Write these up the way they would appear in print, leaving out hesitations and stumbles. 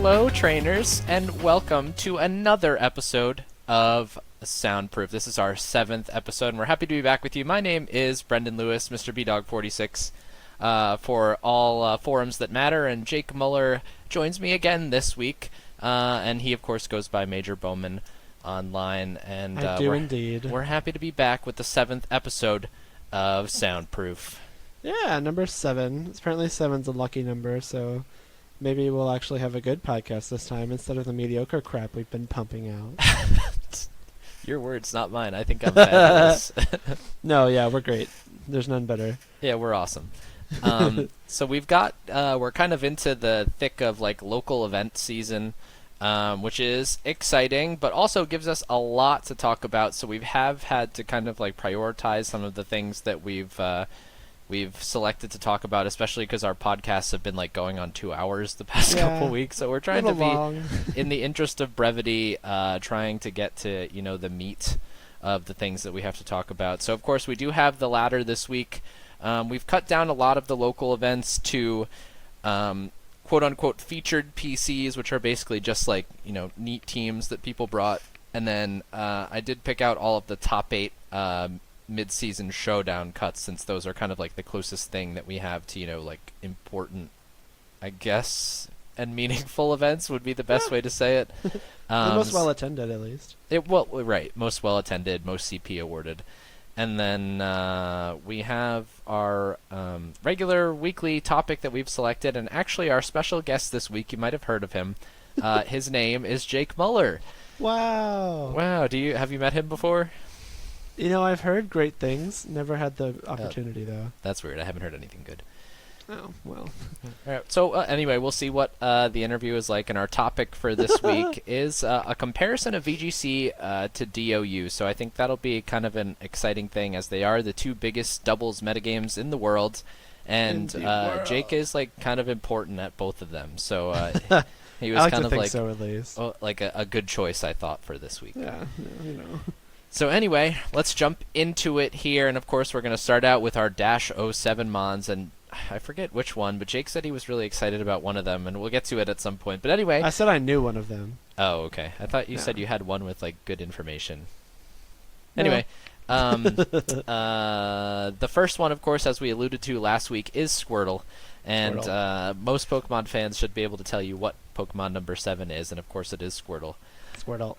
Hello, trainers, and welcome to another episode of Soundproof. This is our 7th episode, and we're happy to be back with you. My name is Brendan Lewis, Mr. BDog46, for all forums that matter, and Jake Muller joins me again this week, and he, of course, goes by Major Bowman online, and I do indeed. We're happy to be back with the 7th episode of Soundproof. Yeah, number 7. Apparently 7's a lucky number, so maybe we'll actually have a good podcast this time instead of the mediocre crap we've been pumping out. Your words, not mine. I think I'm fabulous. No, yeah, we're great. There's none better. Yeah, we're awesome. So we've got, we're kind of into the thick of like local event season, which is exciting, but also gives us a lot to talk about. So we have had to kind of like prioritize some of the things that we've selected to talk about, especially because our podcasts have been like going on 2 hours the past couple weeks. So we're trying to be, in the interest of brevity, trying to get to, you know, the meat of the things that we have to talk about. So of course we do have the ladder this week. We've cut down a lot of the local events to quote-unquote featured PCs, which are basically just like, you know, neat teams that people brought. And then I did pick out all of the top 8 mid-season showdown cuts, since those are kind of like the closest thing that we have to, you know, like important, I guess, and meaningful events would be the best way to say it. The most well-attended, at least. Right, most well-attended, most CP awarded. And then we have our regular weekly topic that we've selected, and actually our special guest this week, you might have heard of him. His name is Jake Muller. Wow. Wow, have you met him before? You know, I've heard great things. Never had the opportunity, though. That's weird. I haven't heard anything good. Oh, well. All right. So anyway, we'll see what the interview is like, and our topic for this week is a comparison of VGC to DOU. So I think that'll be kind of an exciting thing, as they are the two biggest doubles metagames in the world, and Jake is like kind of important at both of them. So he was kind of like so, at least. Like a good choice, I thought, for this week. Yeah, you know. So anyway, let's jump into it here, and of course we're going to start out with our -07 Mons, and I forget which one, but Jake said he was really excited about one of them, and we'll get to it at some point. But anyway, I said I knew one of them. Oh, okay. I thought you said you had one with like good information. No. Anyway, the first one, of course, as we alluded to last week, is Squirtle, and most Pokemon fans should be able to tell you what Pokemon number 7 is, and of course it is Squirtle. Squirtle.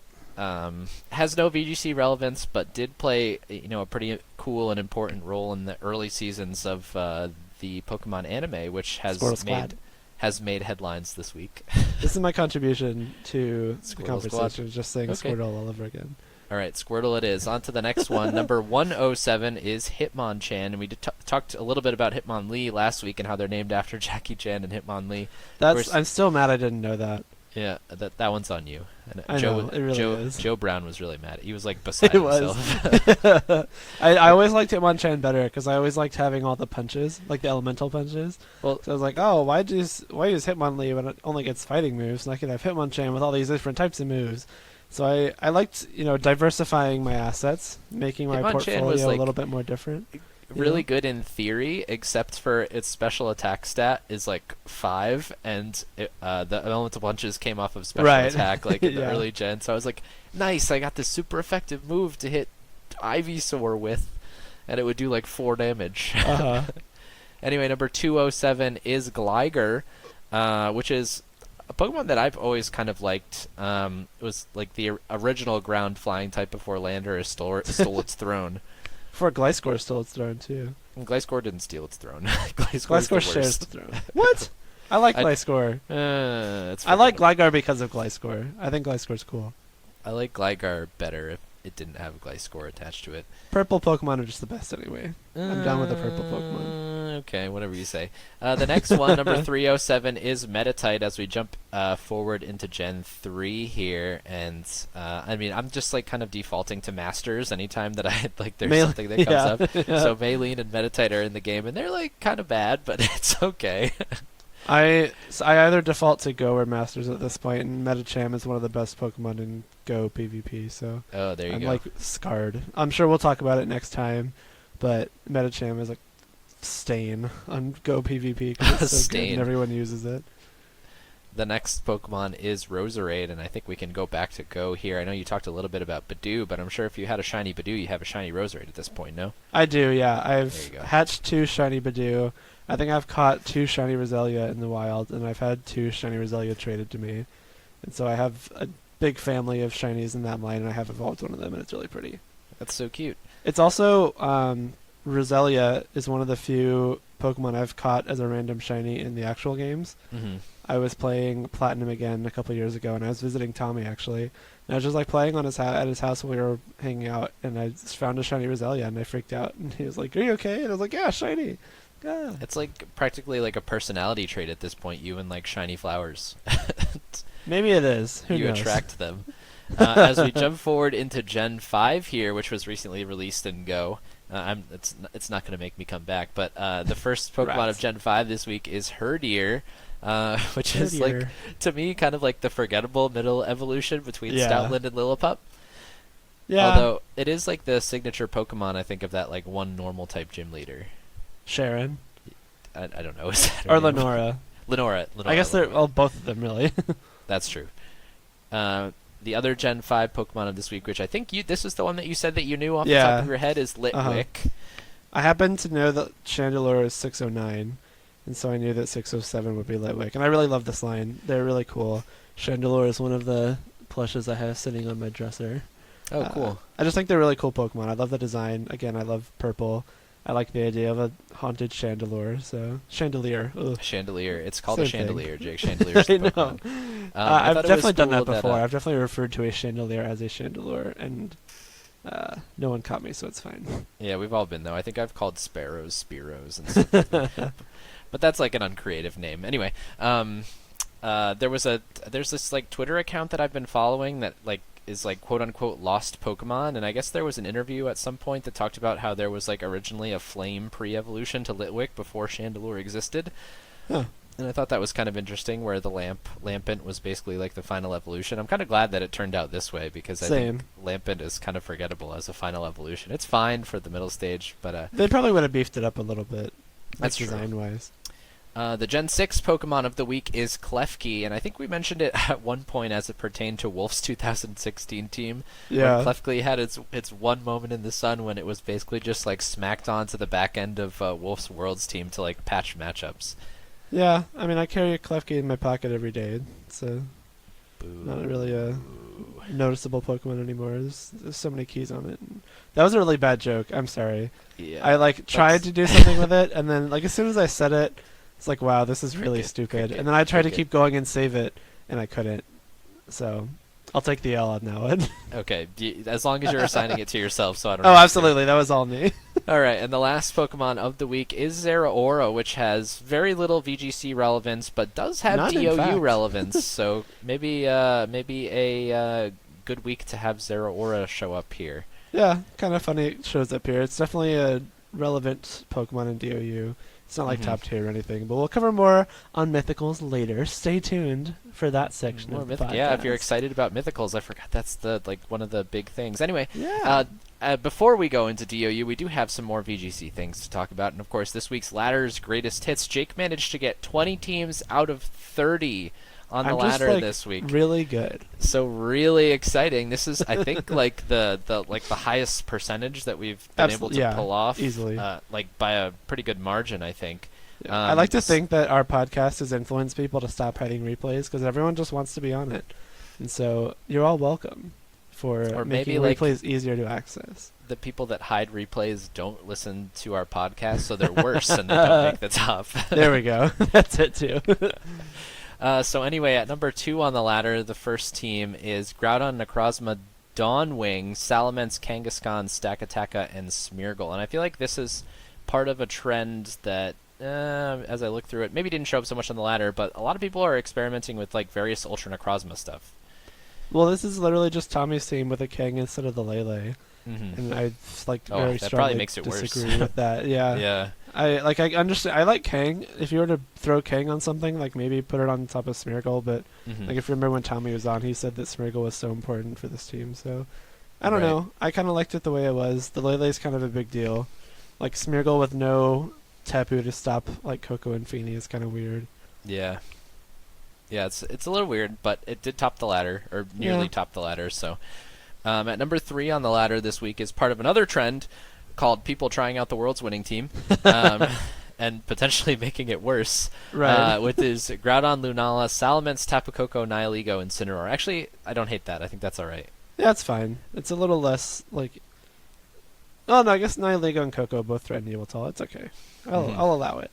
Has no VGC relevance, but did play, you know, a pretty cool and important role in the early seasons of the Pokemon anime, which has made headlines this week. This is my contribution to the conversation, Squad. just saying Squirtle all over again. All right, Squirtle it is. On to the next one. Number 107 is Hitmonchan, and we talked a little bit about Hitmonlee last week and how they're named after Jackie Chan and Hitmonlee. I'm still mad I didn't know that. Yeah, that one's on you. And I know, it really is. Joe Brown was really mad. He was like beside himself. I always liked Hitmonchan better because I always liked having all the punches, like the elemental punches. Well, so I was like, oh, why use Hitmonlee when it only gets fighting moves, and I could have Hitmonchan with all these different types of moves. So I liked, you know, diversifying my assets, making my portfolio a little bit more different. Really good in theory, except for its special attack stat is like 5, and the elemental punches came off of special attack like in the early gen. So I was like, nice, I got this super effective move to hit Ivysaur with, and it would do like 4 damage. Anyway, number 207 is Gligar, which is a Pokemon that I've always kind of liked. It was like the original ground flying type before Landorus stole its throne. Before Gliscor stole its throne, too. And Gliscor didn't steal its throne. Gliscor shares the throne. What? I like Gliscor. I like Gligar because of Gliscor. I think Gliscor's cool. I like Gligar better if it didn't have Gliscor attached to it. Purple Pokemon are just the best anyway. I'm done with the purple Pokemon. Okay, whatever you say. The next one, number 307, is Meditite, as we jump forward into Gen 3 here. And, I mean, I'm just, like, kind of defaulting to Masters anytime that there's something that comes up. So Maylene and Meditite are in the game, and they're, like, kind of bad, but it's okay. I either default to Go or Masters at this point, and Medicham is one of the best Pokemon in Go PvP, so there you go. I'm like scarred. I'm sure we'll talk about it next time, but Medicham is a stain on Go PvP because it's so good and everyone uses it. the next Pokemon is Roserade, and I think we can go back to Go here. I know you talked a little bit about Badoo, but I'm sure if you had a shiny Badoo, you have a shiny Roserade at this point, no? I do, yeah. There I've you go. hatched 2 shiny Badoo. I think I've caught 2 shiny Roselia in the wild, and I've had 2 shiny Roselia traded to me. And so I have a big family of shinies in that line, and I have evolved one of them, and it's really pretty. That's so cute. It's also, Roselia is one of the few Pokemon I've caught as a random shiny in the actual games. Mm-hmm. I was playing Platinum again a couple years ago, and I was visiting Tommy, actually. And I was just, like, playing on at his house when we were hanging out, and I just found a shiny Roselia, and I freaked out. And he was like, "Are you okay?" And I was like, "Yeah, shiny." Yeah. It's like practically like a personality trait at this point, you and like shiny flowers. Maybe it is. Who You knows? attract them. As we jump forward into Gen 5 here, which was recently released in Go, it's not going to make me come back, but the first Pokemon Rats. of Gen 5 this week is Herdier, which is like, Herdier. to me, kind of like the forgettable middle evolution between Yeah. Stoutland and Lillipup. Yeah. Although it is like the signature Pokemon, I think, of that like one normal type gym leader. Sharon. I don't know. Is that her Or name? Lenora. Lenora. I guess they're, Lenora. well, both of them, really. That's true. The other Gen 5 Pokemon of this week, which I think this was the one that you said that you knew off the top Yeah. of your head, is Litwick. I happen to know that Chandelure is 609, and so I knew that 607 would be Litwick. And I really love this line. They're really cool. Chandelure is one of the plushes I have sitting on my dresser. Oh, cool. I just think they're really cool Pokemon. I love the design. Again, I love purple. I like the idea of a haunted Chandelure, so... Chandelier. Ugh. Chandelier. It's called Same a thing. chandelier, Jake. Chandelier's I the know. Pokemon. I've thought it was definitely done cool that before. that, I've definitely referred to a chandelier as a chandelure, and no one caught me, so it's fine. yeah, we've all been, though. I think I've called sparrows Spearows and stuff like that. But that's like an uncreative name. Anyway, there's this like Twitter account that I've been following that like is like quote unquote lost Pokemon, and I guess there was an interview at some point that talked about how there was like originally a flame pre-evolution to Litwick before Chandelure existed. Huh. And I thought that was kind of interesting, where the Lampent was basically like the final evolution. I'm kind of glad that it turned out this way, because I think Lampent is kind of forgettable as a final evolution. It's fine for the middle stage, but They probably would have beefed it up a little bit, That's true. design-wise. The Gen 6 Pokemon of the week is Klefki, and I think we mentioned it at one point as it pertained to Wolf's 2016 team. Yeah. When Klefki had its one moment in the sun when it was basically just like smacked onto the back end of Wolf's Worlds team to like patch matchups. Yeah, I mean, I carry a Klefki in my pocket every day, so Boo. not really a noticeable Pokemon anymore. There's so many keys on it. That was a really bad joke. I'm sorry. Yeah. I like tried to do something with it, and then like as soon as I said it, it's like, wow, this is really stupid. And then I tried to keep going and save it, and I couldn't. So I'll take the L on that one. Okay, as long as you're assigning it to yourself, so I don't. Oh, have to. absolutely, that was all me. All right, and the last Pokemon of the week is Zeraora, which has very little VGC relevance, but does have None, in DOU fact. relevance. So maybe a good week to have Zeraora show up here. Yeah, kind of funny it shows up here. It's definitely a relevant Pokemon in DOU. It's not like Mhm. top tier or anything, but we'll cover more on Mythicals later. Stay tuned for that section More of the myth- yeah, if you're podcast. excited about Mythicals, I forgot that's the like one of the big things. Anyway, Yeah. before we go into DOU, we do have some more VGC things to talk about, and of course, this week's ladder's greatest hits. Jake managed to get 20 teams out of 30 on the I'm just, ladder like, this week. really good. So really exciting. This is, I think, like the highest percentage that we've been able to yeah, pull off easily. like by a pretty good margin, I think. Yeah. I like to think that our podcast has influenced people to stop hiding replays because everyone just wants to be on it. And so you're all welcome for Or making maybe, like, replays easier to access. The people that hide replays don't listen to our podcast, so they're worse and they don't make the top. There we go. That's it too. So anyway, at number 2 on the ladder, the first team is Groudon, Necrozma, Dawnwing, Salamence, Kangaskhan, Stakataka, and Smeargle. And I feel like this is part of a trend that, as I look through it, maybe didn't show up so much on the ladder, but a lot of people are experimenting with like various Ultra Necrozma stuff. Well, this is literally just Tommy's team with a Kang instead of the Lele. Mm-hmm. And I like Oh, very that strongly probably makes it worse. disagree with that. Yeah. Yeah. I understand. I like Kang. If you were to throw Kang on something, like maybe put it on top of Smeargle, but Mm-hmm. like if you remember when Tommy was on, he said that Smeargle was so important for this team. So I don't Right. know. I kind of liked it the way it was. The Lele's kind of a big deal. Like Smeargle with no Tapu to stop like Coco and Feeny is kind of weird. Yeah. Yeah, it's a little weird, but it did top the ladder, or nearly Yeah. top the ladder. So at number 3 on the ladder this week is part of another trend called people trying out the world's winning team, um, and potentially making it worse. Right. With his Groudon, Lunala, Salamence, Tapu Koko, Nihilego, and Incineroar. Actually, I don't hate that. I think that's all right. Yeah, it's fine. It's a little less like. Oh no, I guess Nihilego and Coco both threaten Yveltal. It's okay. I'll allow it.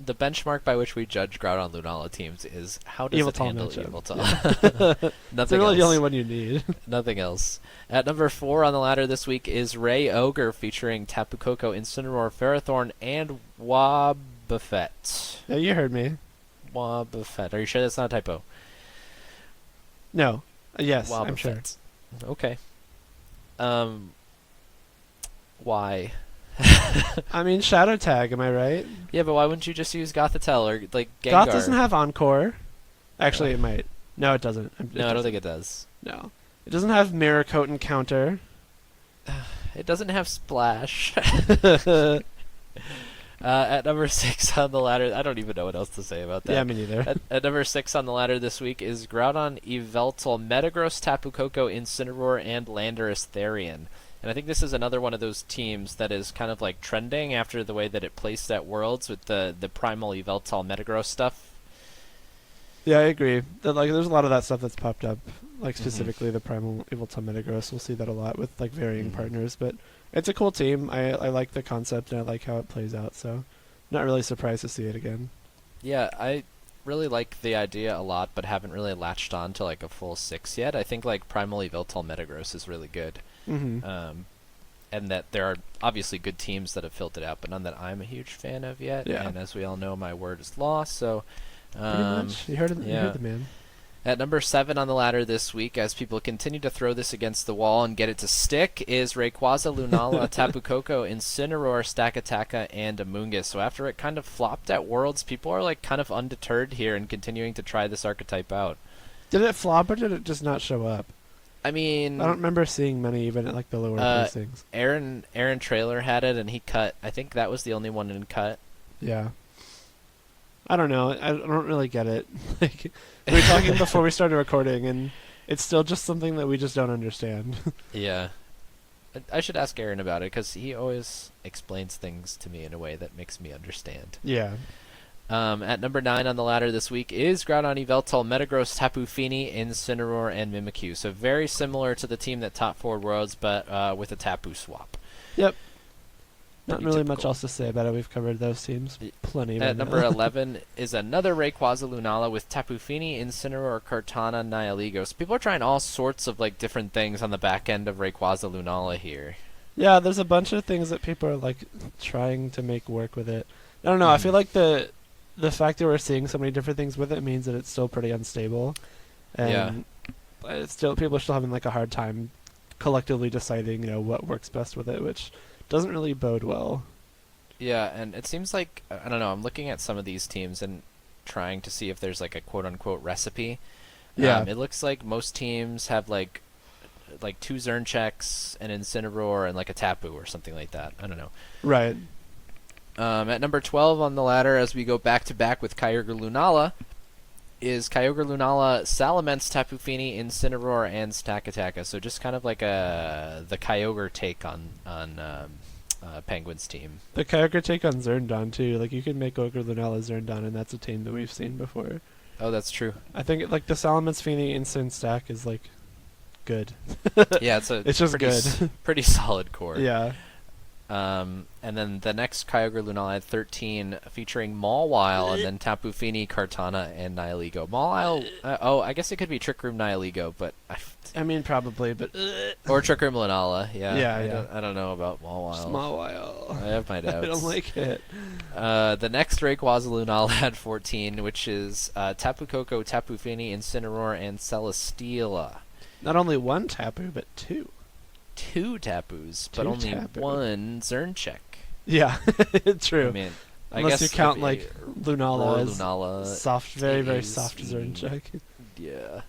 The benchmark by which we judge Groudon Lunala teams is how does it Yveltal handle matchup. Yveltal. It's Nothing really else. the only one you need. Nothing else. At number 4 on the ladder this week is Ray Ogre featuring Tapu Koko, Incineroar, Ferrothorn, and Wobbuffet. Yeah, you heard me. Wobbuffet. Are you sure that's not a typo? No. Yes, Wobbuffet. I'm sure. Okay. Why? I mean, Shadow Tag, am I right? Yeah, but why wouldn't you just use Gothitelle or like Gengar? Goth doesn't have Encore. Actually, it might. No, it doesn't. No, I don't think it does. No. It doesn't have Mirror Coat and Counter. It doesn't have Splash. At number 6 on the ladder, I don't even know what else to say about that. Yeah, me neither. At number 6 on the ladder this week is Groudon, Yveltal, Metagross, Tapu Koko, Incineroar, and Landorus Therian. And I think this is another one of those teams that is kind of like trending after the way that it placed at Worlds with the Primal Yveltal Metagross stuff. Yeah, I agree. There's a lot of that stuff that's popped up, like specifically the Primal Yveltal Metagross. We'll see that a lot with like varying partners, but it's a cool team. I like the concept and I like how it plays out. So, not really surprised to see it again. Yeah, I really like the idea a lot, but haven't really latched on to like a full 6 yet. I think like Primal Yveltal Metagross is really good. Mm-hmm. And that there are obviously good teams that have filled it out, but none that I'm a huge fan of yet. Yeah. And as we all know, my word is law. So, Pretty much. You heard the man. At number 7 on the ladder this week, as people continue to throw this against the wall and get it to stick, is Rayquaza, Lunala, Tapu Koko, Incineroar, Stakataka, and Amoonguss. So after it kind of flopped at Worlds, people are like kind of undeterred here and continuing to try this archetype out. Did it flop or did it just not show up? I mean, I don't remember seeing many even at like the lower placings. Aaron Trailer had it and he cut. I think that was the only one in cut. Yeah. I don't know. I don't really get it. Like we were talking before we started recording, and it's still just something that we just don't understand. Yeah. I should ask Aaron about it because he always explains things to me in a way that makes me understand. Yeah. At number 9 on the ladder this week is Groudon, Yveltal, Metagross, Tapu Fini, Incineroar, and Mimikyu. So very similar to the team that top 4 Worlds, but with a Tapu swap. Yep. Not really typical. much else to say about it. We've covered those teams plenty. At number 11 is another Rayquaza Lunala with Tapu Fini, Incineroar, Kartana, Nihilego. So people are trying all sorts of like different things on the back end of Rayquaza Lunala here. Yeah, there's a bunch of things that people are like trying to make work with it. I don't know. I feel like the fact that we're seeing so many different things with it means that it's still pretty unstable, and it's still people are still having like a hard time collectively deciding what works best with it, which doesn't really bode well. Yeah, and it seems like I don't know. I'm looking at some of these teams and trying to see if there's like a quote unquote recipe. Yeah, it looks like most teams have like 2 Zerncheks, an Incineroar, and like a Tapu or something like that. I don't know. Right. At number 12 on the ladder, as we go back to back with Kyogre Lunala, is Kyogre Lunala, Salamence, Tapu Fini, Incineroar, and Stakataka. So just kind of like the Kyogre take on Penguin's team. The Kyogre take on Zerndon too. Like you can make Ogre Lunala Zerndon, and that's a team that we've seen before. Oh, that's true. I think like the Salamence Fini Incin stack is like good. Yeah, it's just good. Pretty solid core. Yeah. And then the next Kyogre Lunala had 13, featuring Mawile, and then Tapu Fini, Kartana, and Nihilego. Mawile, I guess it could be Trick Room Nihilego, but I mean probably, but or Trick Room Lunala. Yeah. I don't know about Mawile. Mawile. I have my doubts. I don't like it. The next Rayquaza Lunala had 14, which is Tapu Koko, Tapu Fini, Incineroar, and Celesteela. Not only one Tapu, but 2. 2 Tapus, but only Tapu. 1 Zernchek. Yeah, true. I mean, Unless you count like or Lunala as Lunala, soft, very, very is- soft Zernchek. Yeah.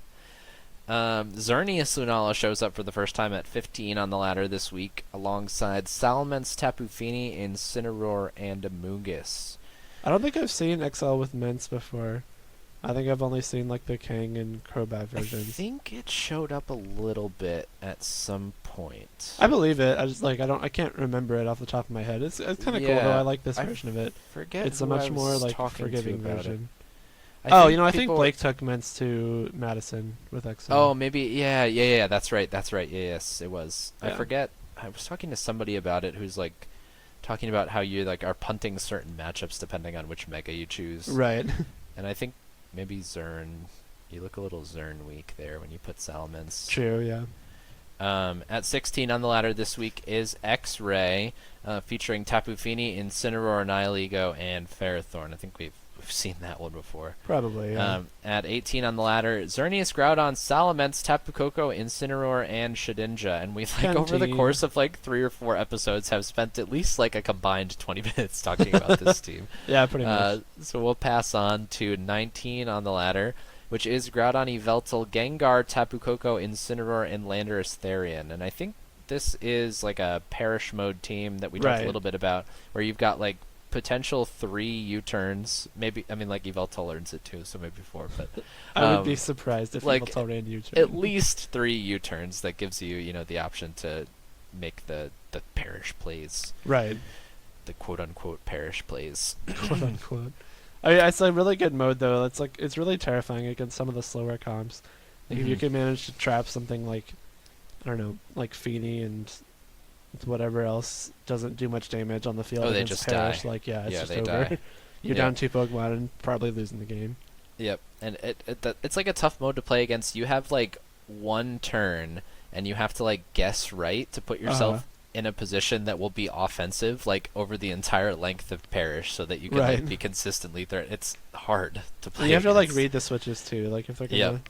Xerneas Lunala shows up for the first time at 15 on the ladder this week, alongside Salamence, Tapu Fini, Incineroar, and Amoonguss. I don't think I've seen XL with Mence before. I think I've only seen like the Kang and Crobat versions. I think it showed up a little bit at some point. I believe it. I just like I can't remember it off the top of my head. It's kind of cool though. I like this version of it. Forget it's a who I much more was like talking forgiving to about version. it. I think Blake took Mintz to Madison with XL. Oh, maybe yeah. That's right. Yeah, yes, it was. Yeah. I forget. I was talking to somebody about it who's like talking about how you like are punting certain matchups depending on which mega you choose. Right. And I think maybe Zern. You look a little Zern weak there when you put Salamence. True. Yeah. At 16 on the ladder this week is X-Ray, featuring Tapu Fini, Incineroar, Nihilego, and Ferrothorn. I think we've seen that one before. Probably, yeah. At 18 on the ladder, Xerneas, Groudon, Salamence, Tapu Koko, Incineroar, and Shedinja. And we, like, over the course of, like, 3 or 4 episodes have spent at least, like, a combined 20 minutes talking about this team. Yeah, pretty much. So we'll pass on to 19 on the ladder, which is Groudon, Yveltal, Gengar, Tapu Koko, Incineroar, and Landorus Therian. And I think this is, like, a Perish mode team that we talked a little bit about, where you've got, like, potential 3 U-turns. Maybe, I mean, like, Yveltal learns it too, so maybe 4. But I would be surprised if like, Yveltal ran U-turn. At least 3 U-turns that gives you, you know, the option to make the Perish plays. Right. The quote-unquote Perish plays. Quote-unquote. I mean, it's a really good mode, though. It's really terrifying against some of the slower comps. Like, if you can manage to trap something like, I don't know, like Fini and whatever else doesn't do much damage on the field. Oh, they just Perish, die. Like, it's just they over. Die. You're down 2 Pokemon and probably losing the game. Yep, and it's like a tough mode to play against. You have like 1 turn, and you have to like guess right to put yourself in a position that will be offensive, like over the entire length of Perish, so that you can like, be consistently It's hard to play. And you have against. To like read the switches too, like if they're gonna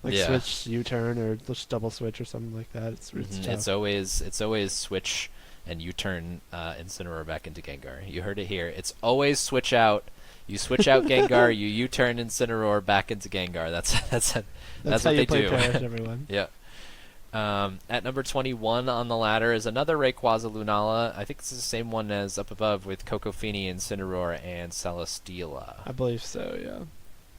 switch U-turn or just double switch or something like that. It's tough. It's always switch and U-turn Incineroar back into Gengar. You heard it here. It's always switch out. You switch out Gengar, you U-turn Incineroar back into Gengar. That's how what you they play do. Perish, everyone. Yeah. At number 21 on the ladder is another Rayquaza Lunala. I think it's the same one as up above with Cocofini, Incineroar, and Celesteela. I believe so, yeah.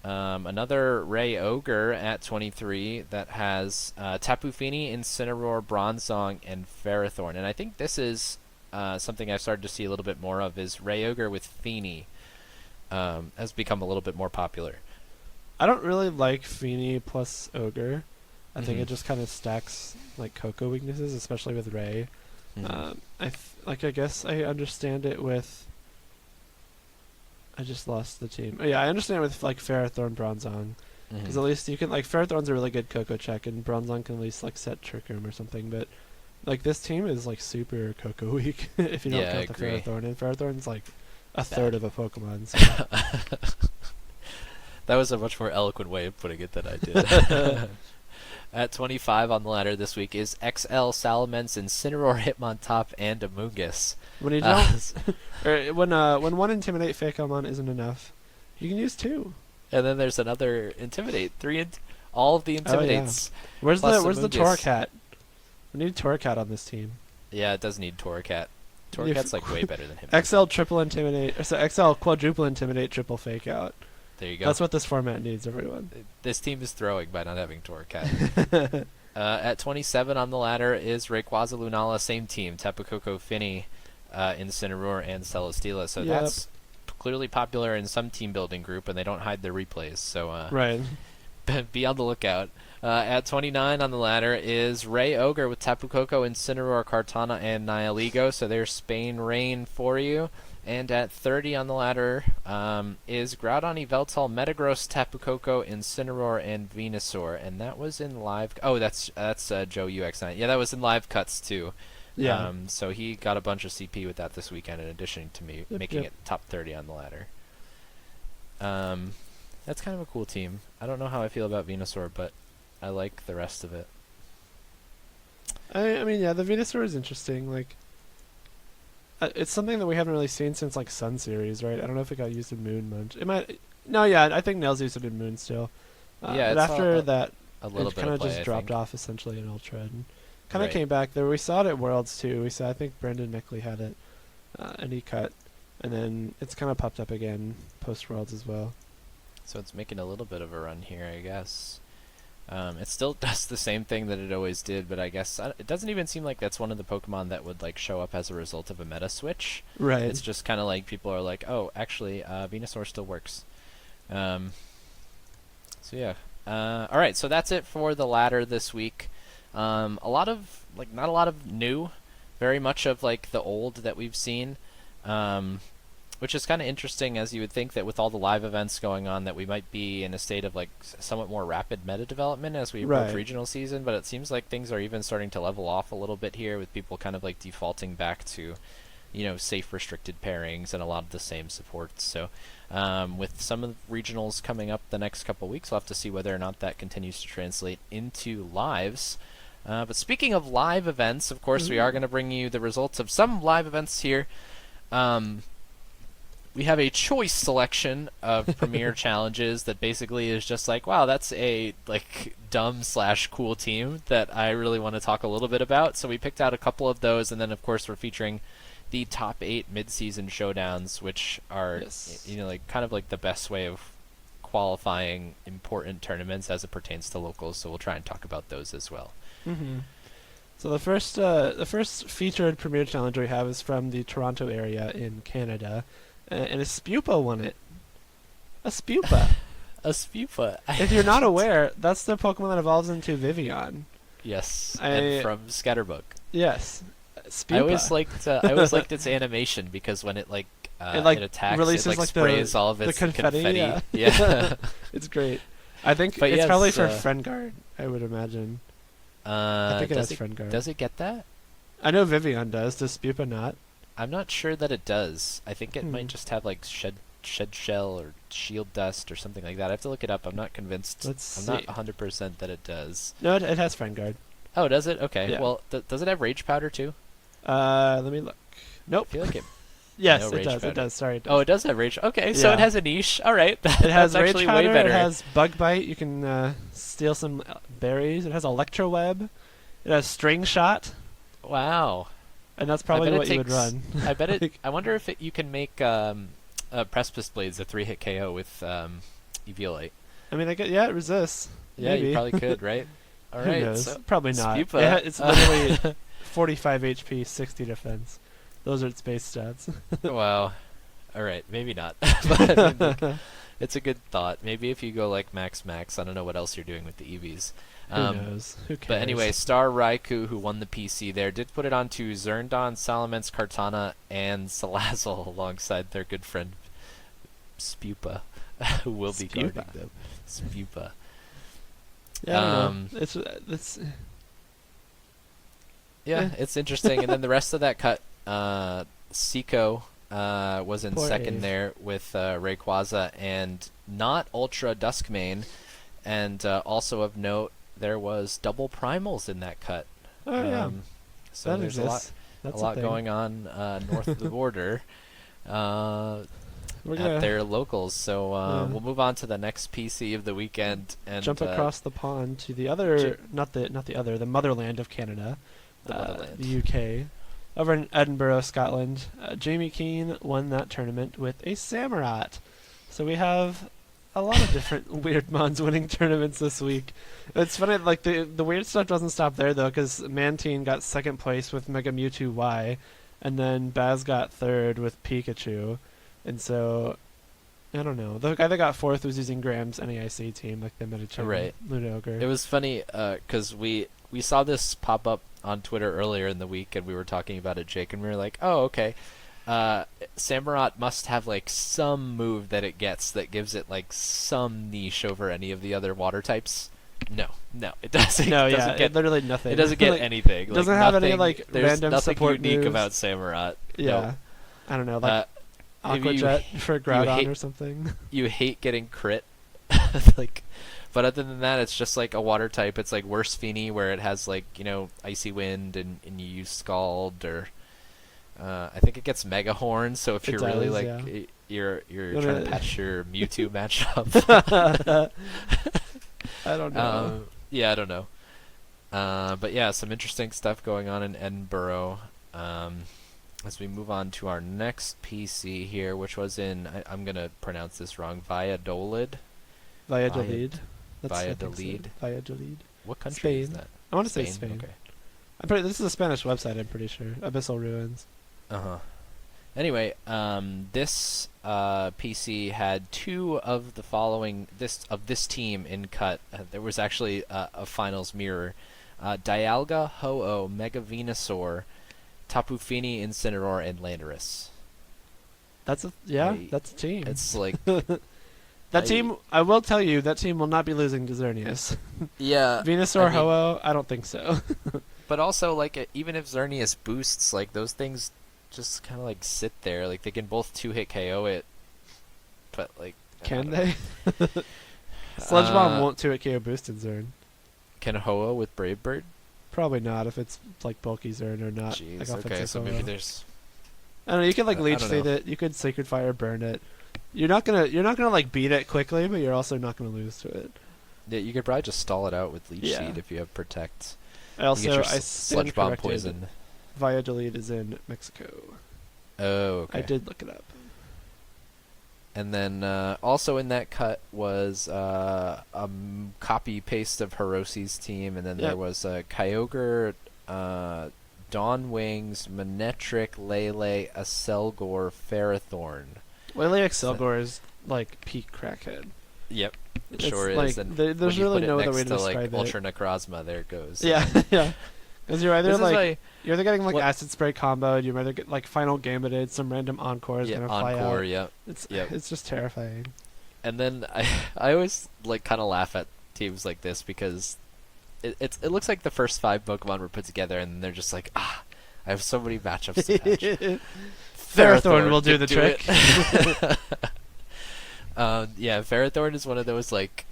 Another Ray Ogre at 23 that has Tapu Fini, Incineroar, Bronzong, and Ferrothorn. And I think this is something I've started to see a little bit more of, is Ray Ogre with Fini has become a little bit more popular. I don't really like Fini plus Ogre. I think it just kind of stacks like Coco weaknesses, especially with Ray. I guess I understand it with... I just lost the team. Oh, yeah, I understand it with like Ferrothorn, Bronzong, because at least you can like Ferrothorn's a really good Coco check, and Bronzong can at least like set Trick Room or something. But like this team is like super Coco weak if you don't count the Ferrothorn, and Ferrothorn's like a third of a Pokemon. So. That was a much more eloquent way of putting it than I did. At 25 on the ladder this week is XL, Salamence, Incineroar, Hitmontop, and Amoonguss. When you don't, or when one Intimidate Pokemon isn't enough, you can use 2. And then there's another Intimidate. All of the Intimidates. Oh, yeah. Where's the Torracat? We need Torracat on this team. Yeah, it does need Torracat. Torracat's like way better than him. XL triple Intimidate, so XL quadruple Intimidate, triple Fake Out. There you go. That's what this format needs, everyone. This team is throwing by not having Torracat. At 27 on the ladder is Rayquaza Lunala, same team, Tapu Koko, Fini, Incineroar, and Celesteela. So that's clearly popular in some team building group, and they don't hide their replays. So be on the lookout. At 29 on the ladder is Ray Ogre with Tapu Koko, Incineroar, Kartana, and Nihilego. So there's Spain Rain for you. And at 30 on the ladder is Groudon, Yveltal, Metagross, Tapu Koko, Incineroar, and Venusaur. And that was in live... Oh, that's Joe UX9. Yeah, that was in live cuts, too. Yeah. So he got a bunch of CP with that this weekend, in addition to me making it top 30 on the ladder. That's kind of a cool team. I don't know how I feel about Venusaur, but I like the rest of it. I mean, yeah, the Venusaur is interesting. Like... it's something that we haven't really seen since like Sun series, right? I don't know if it got used in Moon much. It might. No, yeah, I think Nails used it in Moon still. Yeah, but after that, it kind of just dropped off essentially in Ultra, and kind of came back there. We saw it at Worlds too. I think Brendan Mickley had it, and he cut, and then it's kind of popped up again post Worlds as well. So it's making a little bit of a run here, I guess. It still does the same thing that it always did, but I guess it doesn't even seem like that's one of the Pokemon that would like show up as a result of a meta switch. Right. It's just kind of like people are like, oh, actually, Venusaur still works. So yeah. All right, so that's it for the ladder this week. A lot of like not a lot of new, very much of like the old that we've seen. Which is kind of interesting, as you would think that with all the live events going on that we might be in a state of like somewhat more rapid meta development as we approach regional season, but it seems like things are even starting to level off a little bit here with people kind of like defaulting back to, you know, safe restricted pairings and a lot of the same supports. So with some of the regionals coming up the next couple weeks, we'll have to see whether or not that continues to translate into lives. But speaking of live events, of course, we are going to bring you the results of some live events here. We have a choice selection of premier challenges that basically is just like, wow, that's a like dumb/cool team that I really want to talk a little bit about. So we picked out a couple of those, and then of course we're featuring the top 8 mid-season showdowns, which are you know like kind of like the best way of qualifying important tournaments as it pertains to locals. So we'll try and talk about those as well. Mm-hmm. So the first featured premier challenge we have is from the Toronto area in Canada. And a Spupa won it. A Spupa. A Spupa. If you're not aware, that's the Pokemon that evolves into Vivian. Yes, and from Scatterbug. Yes, Spupa. I always liked its animation because when it it attacks, releases it sprays all of its confetti. Yeah. It's great. I think but it's probably for Friend Guard, I would imagine. I think it has Friend Guard. Does it get that? I know Vivian does. Does Spupa not? I'm not sure that it does. I think it might just have like shed shell or shield dust or something like that. I have to look it up. I'm not convinced. I'm not 100% that it does. No, it has Friend Guard. Oh, does it? Okay. Yeah. Well, does it have Rage Powder too? Let me look. Nope. I feel like it. Yes, no it does. Powder. It does. Sorry. It does. Oh, it does have Rage. Okay, so it has a niche. All right. It has That's Rage actually Powder. way better. It has Bug Bite. You can steal some berries. It has Electro Web. It has String Shot. Wow. And that's probably what you would run. I bet it. I wonder if you can make Precipice Blades a 3-hit KO with Eviolite. I mean, it resists. Yeah, Maybe. you probably could, right? All right. Who knows? So Probably not. It's literally 45 HP, 60 defense. Those are its base stats. Wow. All right, maybe not. But I mean, it's a good thought. Maybe if you go like max, I don't know what else you're doing with the EVs. Who knows? Who cares? But anyway, Star Raikou, who won the PC there, did put it onto Zerndon, Salamence, Kartana, and Salazzle alongside their good friend Spupa, who will be guarding them. Spupa. Yeah, I don't know. It's yeah, it's interesting. And then the rest of that cut, Seiko was in second there with Rayquaza and not Ultra Duskmane. And also of note, there was double primals in that cut. Oh yeah. So that there's exists. a lot going on north of the border at their locals. So we'll move on to the next PC of the weekend and jump across the pond to the other, the motherland of Canada, the UK. Over in Edinburgh, Scotland, Jamie Keane won that tournament with a Samurott. So we have a lot of different weird mons winning tournaments this week. It's funny, like the weird stuff doesn't stop there though, because Mantine got second place with Mega Mewtwo Y, and then Baz got third with Pikachu, and so I don't know. The guy that got fourth was using Graham's NAIC team, like the Medicham Ludogre. It was funny because we saw this pop up on Twitter earlier in the week, and we were talking about it, Jake, and we were like, oh, okay. Samurott must have like some move that it gets that gives it like some niche over any of the other water types. No, it doesn't. No, it doesn't get literally nothing. It doesn't get like, anything. It doesn't like, have nothing, any like there's random nothing support unique moves. about Samurott. Yeah, nope. I don't know, like Aqua Jet for Groudon or something. You hate getting crit, like. But other than that, it's just like a water type. It's like Worse Feeny, where it has like Icy Wind, and you use Scald, or I think it gets Mega Horn. So if you're really like you're trying to patch your Mewtwo matchup. I don't know. Yeah, I don't know. But yeah, some interesting stuff going on in Edinburgh. As we move on to our next PC here, which was in I'm gonna pronounce this wrong, Valladolid. Valladolid. I think so. Valladolid. Valladolid. What country Spain. is that? I want to say Spain. Okay. This is a Spanish website, I'm pretty sure. Abyssal Ruins. Uh-huh. Anyway, this PC had two of the following this team in cut. There was actually a finals mirror. Dialga, Ho-Oh, Mega Venusaur, Tapu Fini, Incineroar, and Landorus. That's a team. It's like team. I will tell you that team will not be losing to Xerneas. Yeah, Venusaur, Ho-Oh, I don't think so. But also, like, even if Xerneas boosts, like, those things just kind of like sit there. Like, they can both 2-hit KO it, but like, can they? Sludge Bomb won't 2-hit KO boosted Zern. Can Ho-Oh with Brave Bird? Probably not if it's like bulky Zern or not. Jeez, like okay, so maybe there's. I don't know. You could like Leech Seed it. You could Sacred Fire burn it. You're not gonna like beat it quickly, but you're also not gonna lose to it. Yeah, you could probably just stall it out with Leech Seed if you have Protect. I Sludge Bomb poison. Valladolid is in Mexico. Oh, okay. I did look it up. And then also in that cut was a copy paste of Hiroshi's team, and then there was Kyogre, Dawn Wings, Manectric, Lele, Aselgor, Ferrothorn. Lele Aselgor is like peak crackhead. Yep, it it's sure is. Like, and there's really no other way to describe like it. Ultra Necrozma, there it goes. Yeah, yeah. Because you're either you're either getting like what? Acid Spray comboed, you either get like Final Gambitted, some random Encore is gonna fly out. It's just terrifying. And then I always like kind of laugh at teams like this because it looks like the first 5 Pokemon were put together and they're just like, I have so many matchups to match. Ferrothorn will do the trick. Ferrothorn is one of those like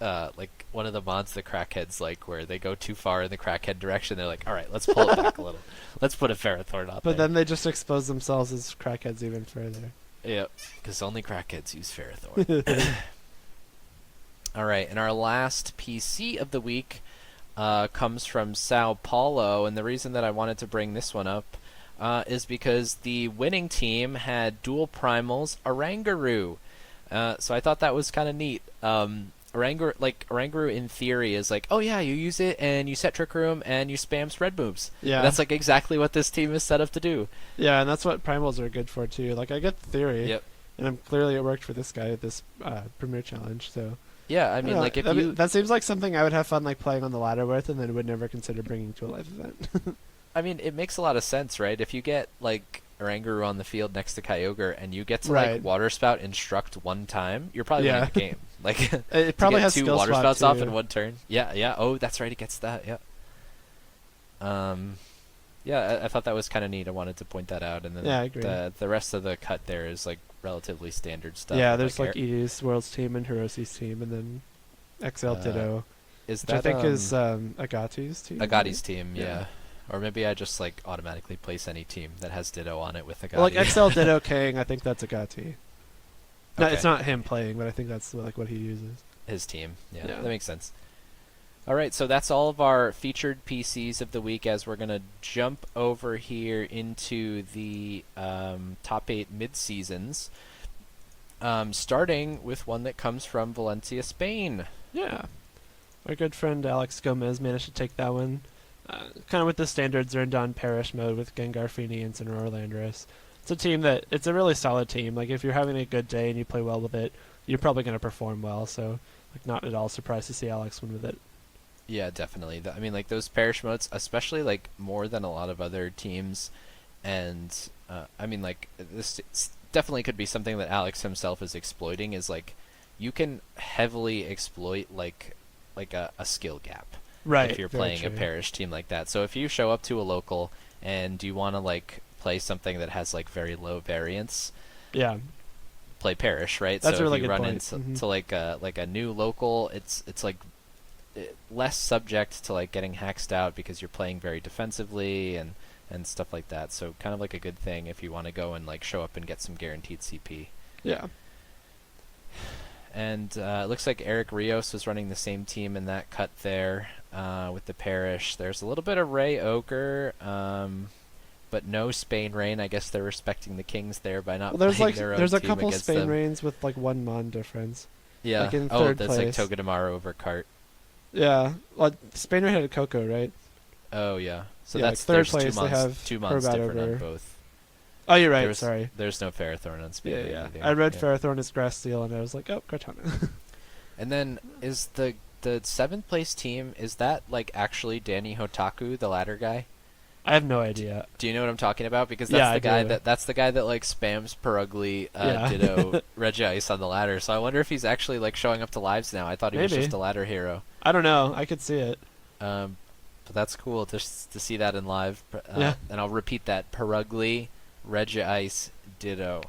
one of the mods the crackheads like where they go too far in the crackhead direction. They're like, all right, let's pull it back a little. Let's put a Ferrothorn out there. But then they just expose themselves as crackheads even further. Yep, because only crackheads use Ferrothorn. All right, and our last PC of the week comes from Sao Paulo, and the reason that I wanted to bring this one up is because the winning team had dual primals Oranguru. So I thought that was kind of neat. Oranguru in theory is like, oh yeah, you use it and you set Trick Room and you spam spread moves. Yeah. And that's like exactly what this team is set up to do. Yeah, and that's what primals are good for too. Like I get the theory. Yep. And clearly it worked for this guy at this Premier Challenge. So. Yeah, I mean, like if that seems like something I would have fun like playing on the ladder with, and then would never consider bringing to a live event. I mean, it makes a lot of sense, right? If you get like Oranguru on the field next to Kyogre, and you get to like Water Spout Instruct one time, you're probably winning the game. Like it probably has 2 Water Spouts off in one turn. Yeah. Oh, that's right. It gets that. Yeah. I thought that was kind of neat. I wanted to point that out, and then I agree. The rest of the cut there is like relatively standard stuff. Yeah, there's like Edie's World's team and Hiroshi's team, and then XL Ditto. Which I think is Agati's team. Agati's team, yeah. Or maybe I just like automatically place any team that has Ditto on it with Agati. Well, like XL Ditto King, I think that's Agati. No, it's not him playing, but I think that's like what he uses. His team, yeah, that makes sense. All right, so that's all of our featured PCs of the week. As we're gonna jump over here into the top 8 mid seasons, starting with one that comes from Valencia, Spain. Yeah, our good friend Alex Gomez managed to take that one. Kind of with the standard Zerndon Parish mode with Gengar, Fini, and Incineroar, Landorus. It's a team it's a really solid team. Like, if you're having a good day and you play well with it, you're probably going to perform well. So, like, not at all surprised to see Alex win with it. Yeah, definitely. I mean, like, those Parish modes, especially, like, more than a lot of other teams. And, I mean, like, this definitely could be something that Alex himself is exploiting, is, like, you can heavily exploit, like a skill gap. Right. If you're playing a Parish team like that. So if you show up to a local and you want to like play something that has like very low variance, play Parish, right? That's so a really if you good run point. into like a new local, it's like less subject to like getting hacked out because you're playing very defensively and stuff like that. So kind of like a good thing if you want to go and like show up and get some guaranteed CP. Yeah. And it looks like Eric Rios was running the same team in that cut there with the Parish. There's a little bit of Ray Ochre, but no Spain Rain. I guess they're respecting the Kings there by not playing their own there's a team couple against Spain them. Rains with like 1 mon difference. Yeah. like in Oh, third that's like place. Togedemaru over Cart. Yeah, well, Spain had Coco, right? Oh yeah. So Yeah, like that's third there's place they have two months Crobat different on over. both. Oh, you're right. Sorry. There's no Ferrothorn on Yeah, Spain yeah. either. I read Yeah. Ferrothorn as Grass Steel, and I was like, oh, Kartana. And then is the seventh place team, is that like actually Danny Hotaku, the ladder guy? I have no idea. Do you know what I'm talking about? Because Yeah, I that's the guy that like spams Perugly Yeah. Ditto Regice on the ladder. So I wonder if he's actually like showing up to lives now. I thought he was Maybe. just a ladder hero. I don't know. I could see it. But that's cool just to see that in live. Yeah. And I'll repeat that: Perugly Regice Ditto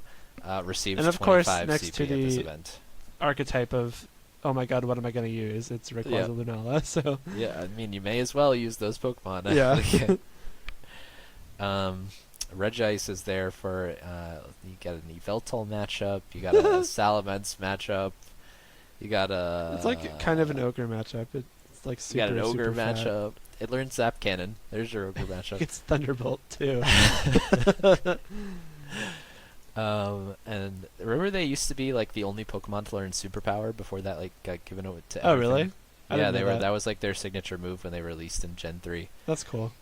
receives And of 25 course, next CP to at this the event. archetype of, oh my god, what am I going to use? It's Rayquaza Yeah. Lunala, so... Yeah, I mean, you may as well use those Pokemon. Yeah. Regice is there for you got an Yveltal matchup, you got a Salamence matchup, you got a It's like kind of an ogre matchup. It's like super, you got an ogre super fat. matchup. It learns Zap Cannon. There's your ogre matchup. It's Thunderbolt, too. And remember they used to be like the only Pokemon to learn Superpower before that like got given away to Oh, everything. really? I Yeah, didn't they know were. that. That was like their signature move when they released in Gen 3. That's cool.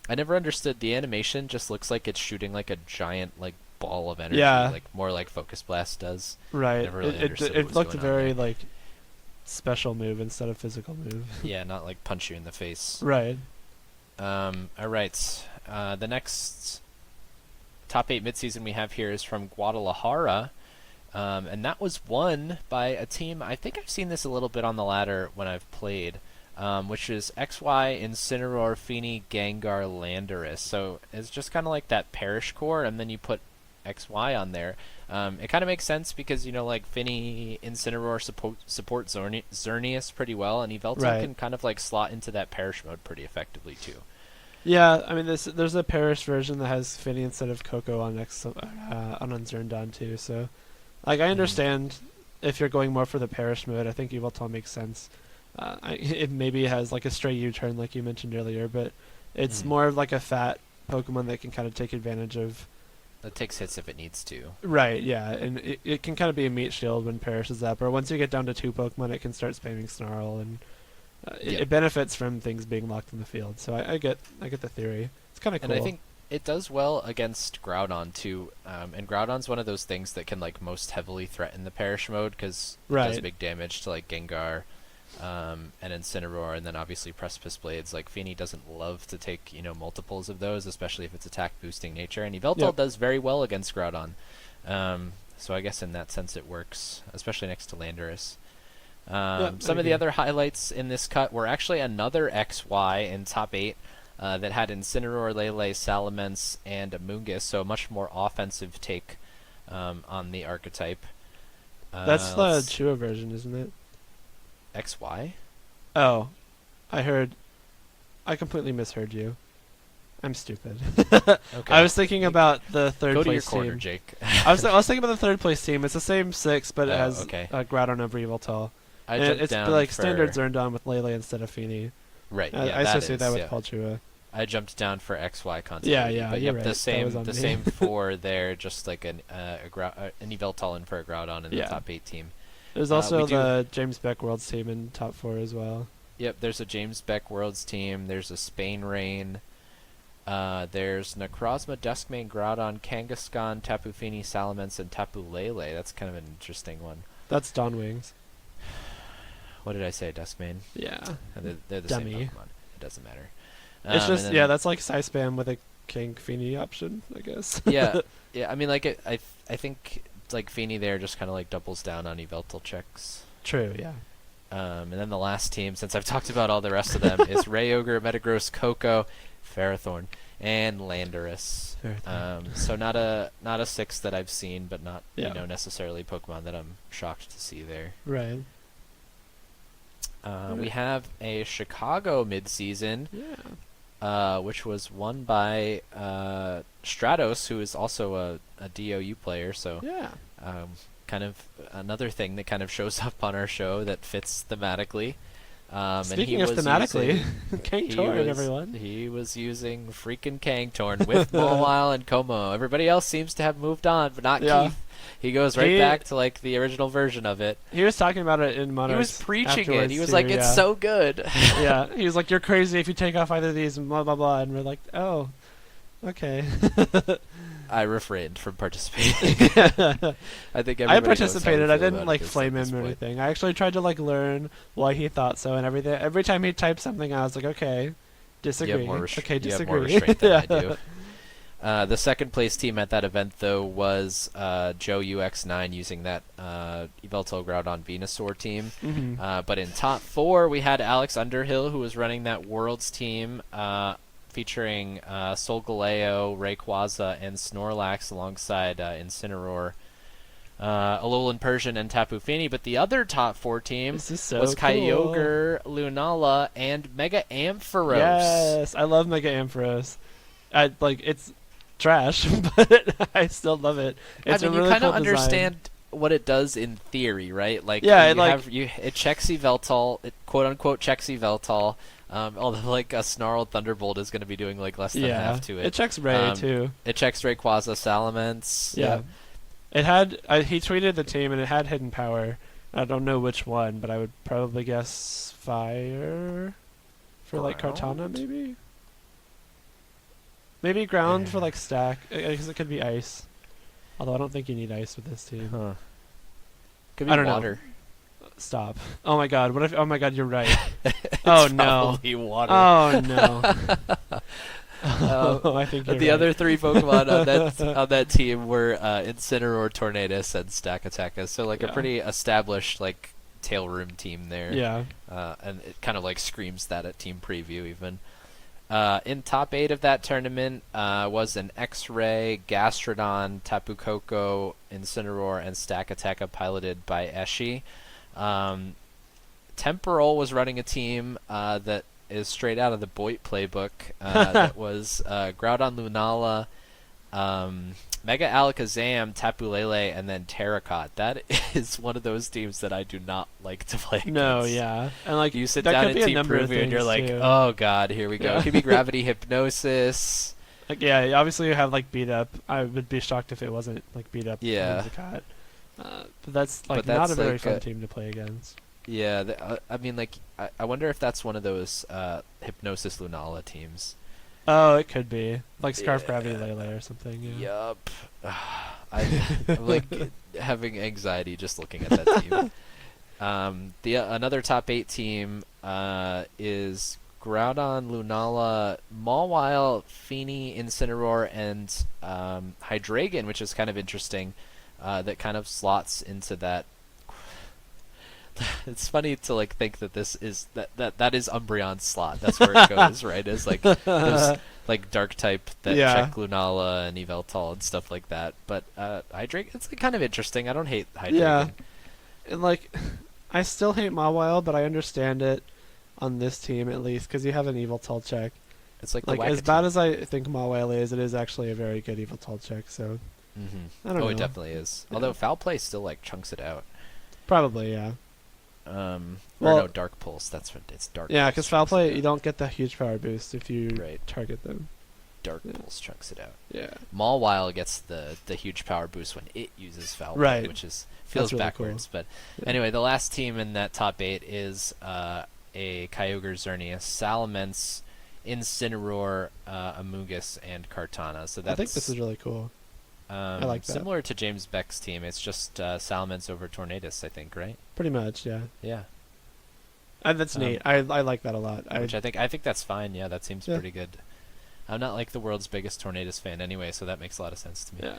I never understood the animation. Just looks like it's shooting like a giant like ball of energy, Yeah. like more like Focus Blast does. Right. Never really understood what It was looked going on very, there. like, special move instead of physical move. Yeah, not like punch you in the face. Right. All right. The next top 8 midseason we have here is from Guadalajara. And that was won by a team, I think I've seen this a little bit on the ladder when I've played, which is XY, Incineroar, Feeny, Gengar, Landorus. So it's just kind of like that Perish core, and then you put XY on there. It kind of makes sense because, you know, like Finny, Incineroar support Xerneas pretty well, and Yveltal Right. can kind of like slot into that Perish mode pretty effectively too. Yeah, I mean, there's a Perish version that has Finny instead of Coco on on Unzerndon, too, so... Like, I understand if you're going more for the Perish mode. I think Yveltal makes sense. It maybe has, like, a stray U-turn, like you mentioned earlier, but it's more of, like, a fat Pokemon that can kind of take advantage of... It takes hits if it needs to. Right, yeah, and it can kind of be a meat shield when Perish is up, or once you get down to 2 Pokemon, it can start spamming Snarl, and it benefits from things being locked in the field. So I get the theory. It's kind of cool. And I think it does well against Groudon too. And Groudon's one of those things that can like most heavily threaten the Perish mode because it does big damage to like Gengar, and Incineroar, and then obviously Precipice Blades. Like Feeny doesn't love to take multiples of those, especially if it's attack boosting nature. And Yveltal does very well against Groudon. So I guess in that sense it works, especially next to Landorus. Some of the other highlights in this cut were actually another XY in top 8 that had Incineroar, Lele, Salamence, and Amoonguss, so a much more offensive take on the archetype. That's the Chua version, isn't it? XY? Oh, I completely misheard you. I'm stupid. Okay. I was thinking about the third Go to your place corner, team. Jake. I was thinking about the third place team. It's the same 6, but it has okay. Groudon over Yveltal. I And jumped it's down like for... standard Zerndon with Lele instead of Feeny. Right, I yeah, associate that with yeah. Palchua. I jumped down for XY continuity. Yeah, but you're yep, right. That was on the me. same 4 there, just like an Yveltal in for a Groudon in the top 8 team. There's also the James Beck Worlds team in top 4 as well. Yep, there's a James Beck Worlds team. There's a Spain Rain. There's Necrozma, Duskmane, Groudon, Kangaskhan, Tapu Fini, Salamence, and Tapu Lele. That's kind of an interesting one. That's Dawn Wings. What did I say, Duskmane? Yeah. They're the Dummy. same Pokemon. It doesn't matter. It's just, and then- that's like Psy Spam with a King Feeny option, I guess. yeah, I mean, like, I think, like, Feeny there just kind of, like, doubles down on Yveltal checks. True, yeah. And then the last team, since I've talked about all the rest of them, is Rayogur, Metagross, Coco, Ferrothorn, and Landorus. So not a 6 that I've seen, but not necessarily Pokemon that I'm shocked to see there. Right. We have a Chicago midseason, which was won by Stratos, who is also a DOU player. So kind of another thing that kind of shows up on our show that fits thematically. Speaking of thematically, Kangtorn, everyone. He was using freaking Kangtorn with Mawile and Como. Everybody else seems to have moved on, but not Keith. He goes right back to like the original version of it. He was talking about it in Monarchs. He was preaching it. He was like, "It's so good." Yeah, he was like, "You're crazy if you take off either of these," and blah blah blah. And we're like, "Oh, okay." I refrained from participating. I think I participated. I didn't like flame him or anything. I actually tried to like learn why he thought so and everything. Every time he typed something, I was like, "Okay, disagree." You have more okay, disagree. You have more restraint than I do. The second place team at that event, though, was Joe UX9 using that Yveltal Groudon Venusaur team. Mm-hmm. But in top 4, we had Alex Underhill, who was running that Worlds team, featuring Solgaleo, Rayquaza, and Snorlax alongside Incineroar, Alolan Persian, and Tapu Fini. But the other top 4 team was Kyogre, Lunala, and Mega Ampharos. Yes, I love Mega Ampharos. It's trash, but I still love it. It's I mean, a really you kind of cool understand design. What it does in theory, right? Like, yeah, it checks Yveltal, it quote unquote checks Yveltal. Although like a Snarl Thunderbolt is going to be doing like less than half to it. It checks Ray too. It checks Rayquaza, Salamence. Yeah. It had he tweeted the team and it had hidden power. I don't know which one, but I would probably guess fire for like Kartana maybe. Maybe ground for like stack, because it could be ice. Although I don't think you need ice with this team. Huh. Could be water. Stop. Oh my god, what if, oh my god, you're right. Oh no. Probably water. Oh no. I think you're the right. other 3 Pokemon on that team were Incineroar, Tornadus, and Stakataka. So like a pretty established like tail room team there. Yeah. And it kind of like screams that at team preview even. In top 8 of that tournament was an X-Ray, Gastrodon, Tapu Koko, Incineroar, and Stakataka piloted by Eshi. Temporal was running a team that is straight out of the Boit playbook. That was Groudon Lunala, Mega Alakazam, Tapu Lele, and then Terracotta. That is one of those teams that I do not like to play against. No, yeah. And like you sit down in Team Preview and you're like, oh god, here we go. Yeah. It could be Gravity Hypnosis. Like, yeah, obviously you have like beat up. I would be shocked if it wasn't like beat up. Yeah. But that's like not a very fun team to play against. Yeah, I mean, like, I wonder if that's one of those Hypnosis Lunala teams. Oh, it could be like Scarf Gravity Lele or something. Yeah. Yup. I'm like having anxiety just looking at that team. Another top 8 team is Groudon, Lunala, Mawile, Fini, Incineroar, and Hydreigon, which is kind of interesting. That kind of slots into that. It's funny to like think that this is that is Umbreon's slot. That's where it goes, right? Is like those like dark type that check Lunala and Yveltal and stuff like that. But Hydreigon, it's like, kind of interesting. I don't hate Hydreigon. Yeah, and like I still hate Mawile, but I understand it on this team at least because you have an Yveltal check. It's like as bad as I think Mawile is, it is actually a very good Yveltal check. So I don't know. It definitely is. Yeah. Although Foul Play still like chunks it out. Probably, yeah. No, Dark Pulse. That's what it's Dark. Yeah, because Foul Play, you don't get the huge power boost if you target them. Dark Pulse chunks it out. Yeah. Mawile gets the huge power boost when it uses Foul Play, which feels really backwards. Cool. But anyway, the last team in that top 8 is a Kyogre, Xerneas, Salamence, Incineroar, Amoonguss, and Kartana. So I think this is really cool. I like that. Similar to James Beck's team, it's just Salamence over Tornadus, I think, right? Pretty much, yeah. Yeah. That's neat. I like that a lot. Which I think that's fine. Yeah, that seems pretty good. I'm not like the world's biggest Tornadus fan anyway, so that makes a lot of sense to me. Yeah.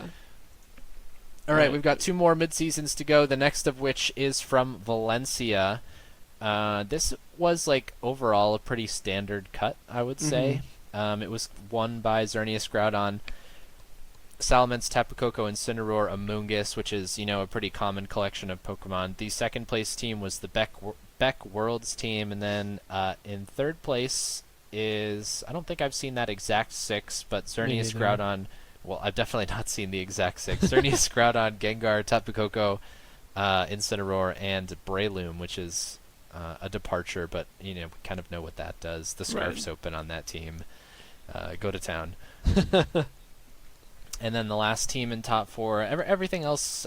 All right, we've got 2 more mid-seasons to go, the next of which is from Valencia. This was, like, overall a pretty standard cut, I would say. It was won by Xerneas, Groudon, Salamence, Tapu Koko, Incineroar, Amoonguss, which is, a pretty common collection of Pokemon. The second place team was the Beck Worlds team, and then in third place is, I don't think I've seen that exact 6, but Xerneas, Groudon, well, I've definitely not seen the exact 6. Xerneas, Groudon, Gengar, Tapu Koko, Incineroar, and Breloom, which is a departure, but we kind of know what that does. The scarf's open on that team. Go to town. And then the last team in top 4, everything else,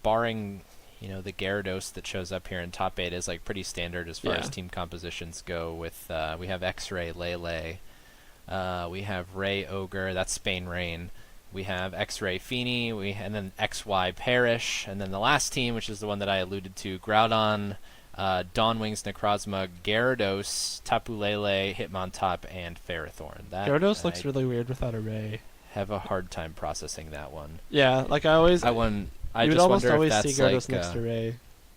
barring the Gyarados that shows up here in top 8, is like pretty standard as far as team compositions go. With we have X-Ray Lele, we have Ray Ogre, that's Spain Rain. We have X-Ray Feeny, and then XY Perish, and then the last team, which is the one that I alluded to, Groudon, Dawnwings, Necrozma, Gyarados, Tapu Lele, Hitmontop, and Ferrothorn. Gyarados looks really weird without a Ray. Have a hard time processing that one. Yeah, like I just almost wonder always if that's see Gyarados like next to Ray.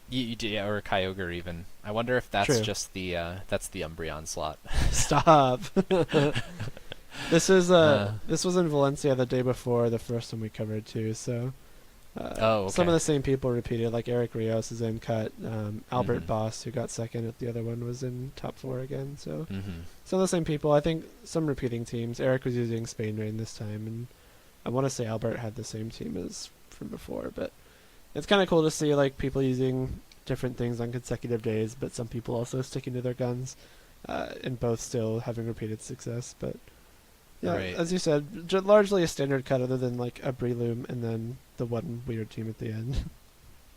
Yeah, or Kyogre even. I wonder if that's just the Umbreon slot. Stop. This was in Valencia the day before the first one we covered too. So okay. Some of the same people repeated, like Eric Rios is in cut. Albert Boss, who got second at the other one, was in top 4 again. So some of the same people. I think some repeating teams. Eric was using Spain Rain this time, and I want to say Albert had the same team as from before. But it's kind of cool to see like people using different things on consecutive days, but some people also sticking to their guns, and both still having repeated success. But yeah, as you said, largely a standard cut other than like a Breloom and then the one weird team at the end.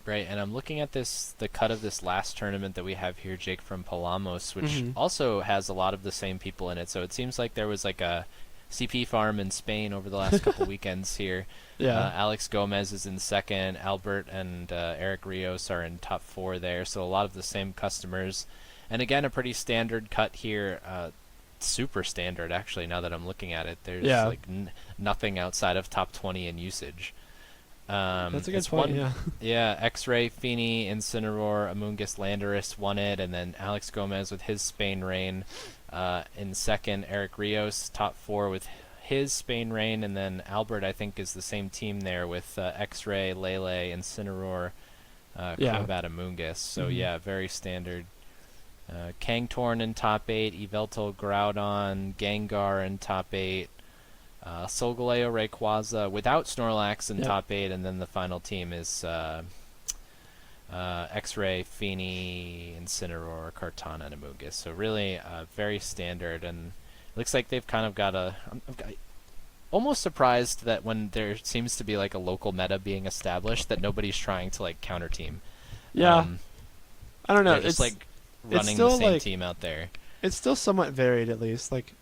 Right, and I'm looking at the cut of this last tournament that we have here, Jake, from Palamos, which also has a lot of the same people in it. So it seems like there was like a CP farm in Spain over the last couple weekends here. Yeah. Alex Gomez is in second. Albert and Eric Rios are in top 4 there. So a lot of the same customers. And again, a pretty standard cut here. Super standard, actually, now that I'm looking at it. There's like nothing outside of top 20 in usage. That's a good point, Yeah, X-Ray, Feeny, Incineroar, Amoonguss, Landorus won it, and then Alex Gomez with his Spain Rain in second. Eric Rios, top 4 with his Spain Rain, and then Albert, I think, is the same team there with X-Ray, Lele, Incineroar, Crobat, Amoonguss. So yeah, very standard. Kangtorn in top 8, Yveltal, Groudon, Gengar in top 8, Solgaleo, Rayquaza without Snorlax in top 8, and then the final team is X-Ray, Feeny, Incineroar, Kartana, and Amoonguss. So really very standard, and it looks like they've kind of got I'm almost surprised that when there seems to be like a local meta being established that nobody's trying to like counter team. Yeah. I don't know. It's just like running the same team out there. It's still somewhat varied, at least. Like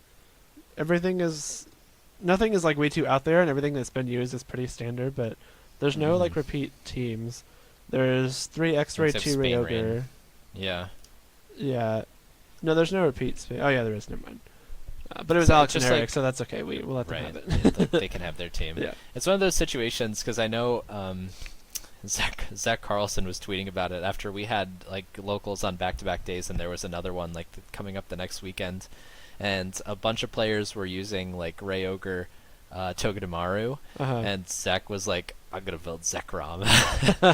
nothing is like way too out there, and everything that's been used is pretty standard. But there's no like repeat teams. There's 3 X-Ray, 2 Rayogre. Yeah. Yeah. No, there's no repeats. Oh yeah, there is. Never mind. But it was Alex and Eric, so that's okay. We'll let them have it. They can have their team. Yeah. It's one of those situations because I know. Zach Carlson was tweeting about it after we had like locals on back-to-back days, and there was another one like coming up the next weekend, and a bunch of players were using like Rayogre, Togedemaru, and Zach was like, "I'm gonna build Zekrom,"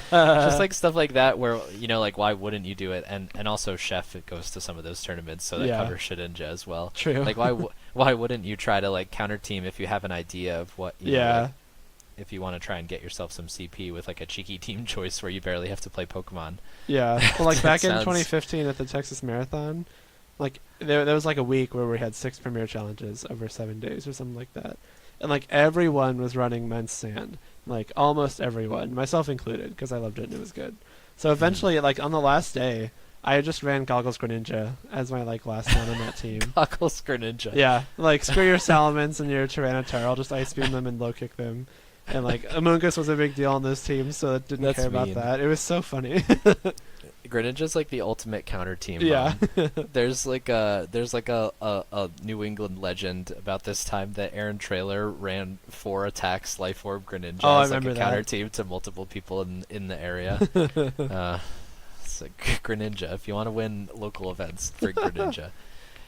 just like stuff like that. Where like why wouldn't you do it? And also Chef, it goes to some of those tournaments, so that covers Shedinja as well. True. Like why wouldn't you try to like counter team if you have an idea of what? You know, like, if you want to try and get yourself some CP with like a cheeky team choice where you barely have to play Pokemon. Yeah, well, like back in 2015 at the Texas Marathon, like there was like a week where we had 6 premier challenges over 7 days or something like that, and like everyone was running Men's Sand, like almost everyone, myself included, because I loved it and it was good. So eventually, like on the last day, I just ran Goggles Greninja as my like last one on that team. Goggles Greninja. Yeah, like screw your Salamence and your Tyranitar, I'll just Ice Beam them and low kick them. And like Amoonguss was a big deal on those teams, so it didn't care about that. It was so funny. Greninja's like the ultimate counter team. Yeah. There's like a New England legend about this time that Aaron Traylor ran 4 attacks Life Orb Greninja as like a counter team to multiple people in the area. It's like Greninja. If you want to win local events, bring Greninja.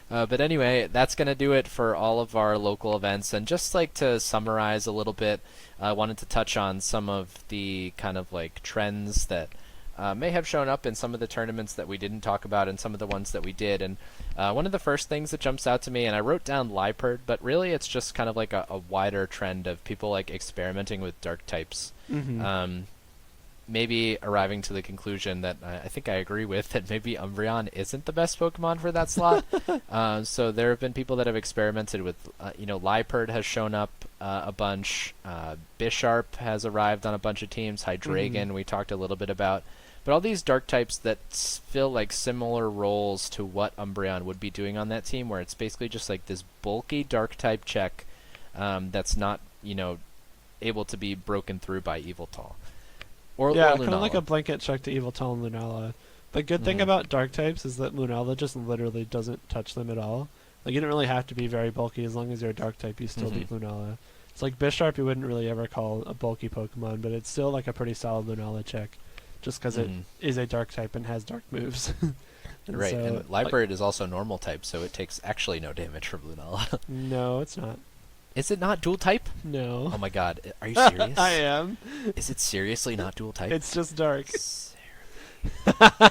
But anyway, that's going to do it for all of our local events. And just like to summarize a little bit, I wanted to touch on some of the kind of like trends that may have shown up in some of the tournaments that we didn't talk about and some of the ones that we did. And one of the first things that jumps out to me, and I wrote down Liepard, but really it's just kind of like a wider trend of people like experimenting with dark types. maybe arriving to the conclusion that I think I agree with, that maybe Umbreon isn't the best Pokemon for that slot. So there have been people that have experimented with, Liepard has shown up a bunch. Bisharp has arrived on a bunch of teams. Hydreigon we talked a little bit about. But all these dark types that feel like similar roles to what Umbreon would be doing on that team, where it's basically just like this bulky dark type check that's not, able to be broken through by Yveltal. Or kind of like a blanket check to Yveltal and Lunala. The good thing Mhm. about dark types is that Lunala just literally doesn't touch them at all. Like, you don't really have to be very bulky. As long as you're a dark type, you still beat Lunala. It's like Bisharp, you wouldn't really ever call a bulky Pokemon, but it's still like a pretty solid Lunala check, just because it is a dark type and has dark moves. Right, so, and Liepard is also normal type, so it takes actually no damage from Lunala. No, it's not. Is it not dual type? No. Oh my god, are you serious? I am. Is it seriously not dual type? It's just dark.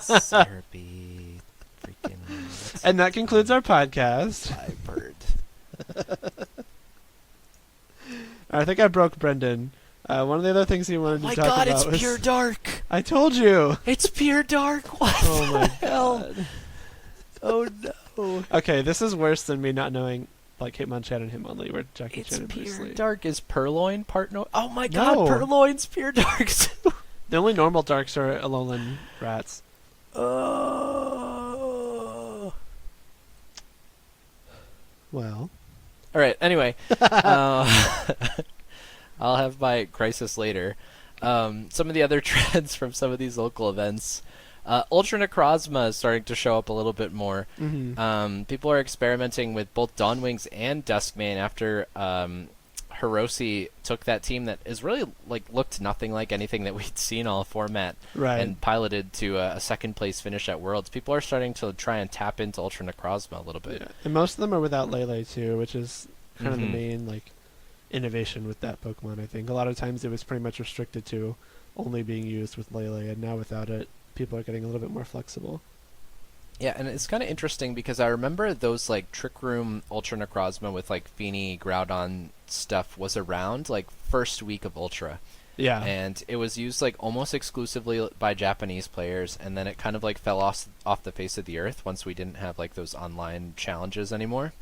Syrupy. Freaking. And that concludes our podcast. Liepard. I think I broke Brendan. One of the other things he wanted to talk about was... My god, it's pure dark! I told you! It's pure dark! What the hell? Oh no. Okay, this is worse than me not knowing, like, Hitmonchan and Hitmonlee were Jackie It's Chan and Bruce pure Lee. dark. Is Purloin part no? Oh my god, No. Purloin's pure dark too! The only normal darks are Alolan rats. Oh. Well. Alright, anyway. I'll have my crisis later. Some of the other trends from some of these local events. Ultra Necrozma is starting to show up a little bit more. People are experimenting with both Dawnwings and Duskmane after Hiroshi took that team that is really looked nothing like anything that we'd seen all format and piloted to a second place finish at Worlds. People are starting to try and tap into Ultra Necrozma a little bit. Yeah. And most of them are without Lele too, which is kind of the main innovation with that Pokemon, I think. A lot of times it was pretty much restricted to only being used with Lele, and now without it, people are getting a little bit more flexible. Yeah, and it's kind of interesting because I remember those Trick Room Ultra Necrozma with Feeny, Groudon stuff was around first week of Ultra. Yeah. And it was used almost exclusively by Japanese players, and then it kind of fell off the face of the earth once we didn't have those online challenges anymore.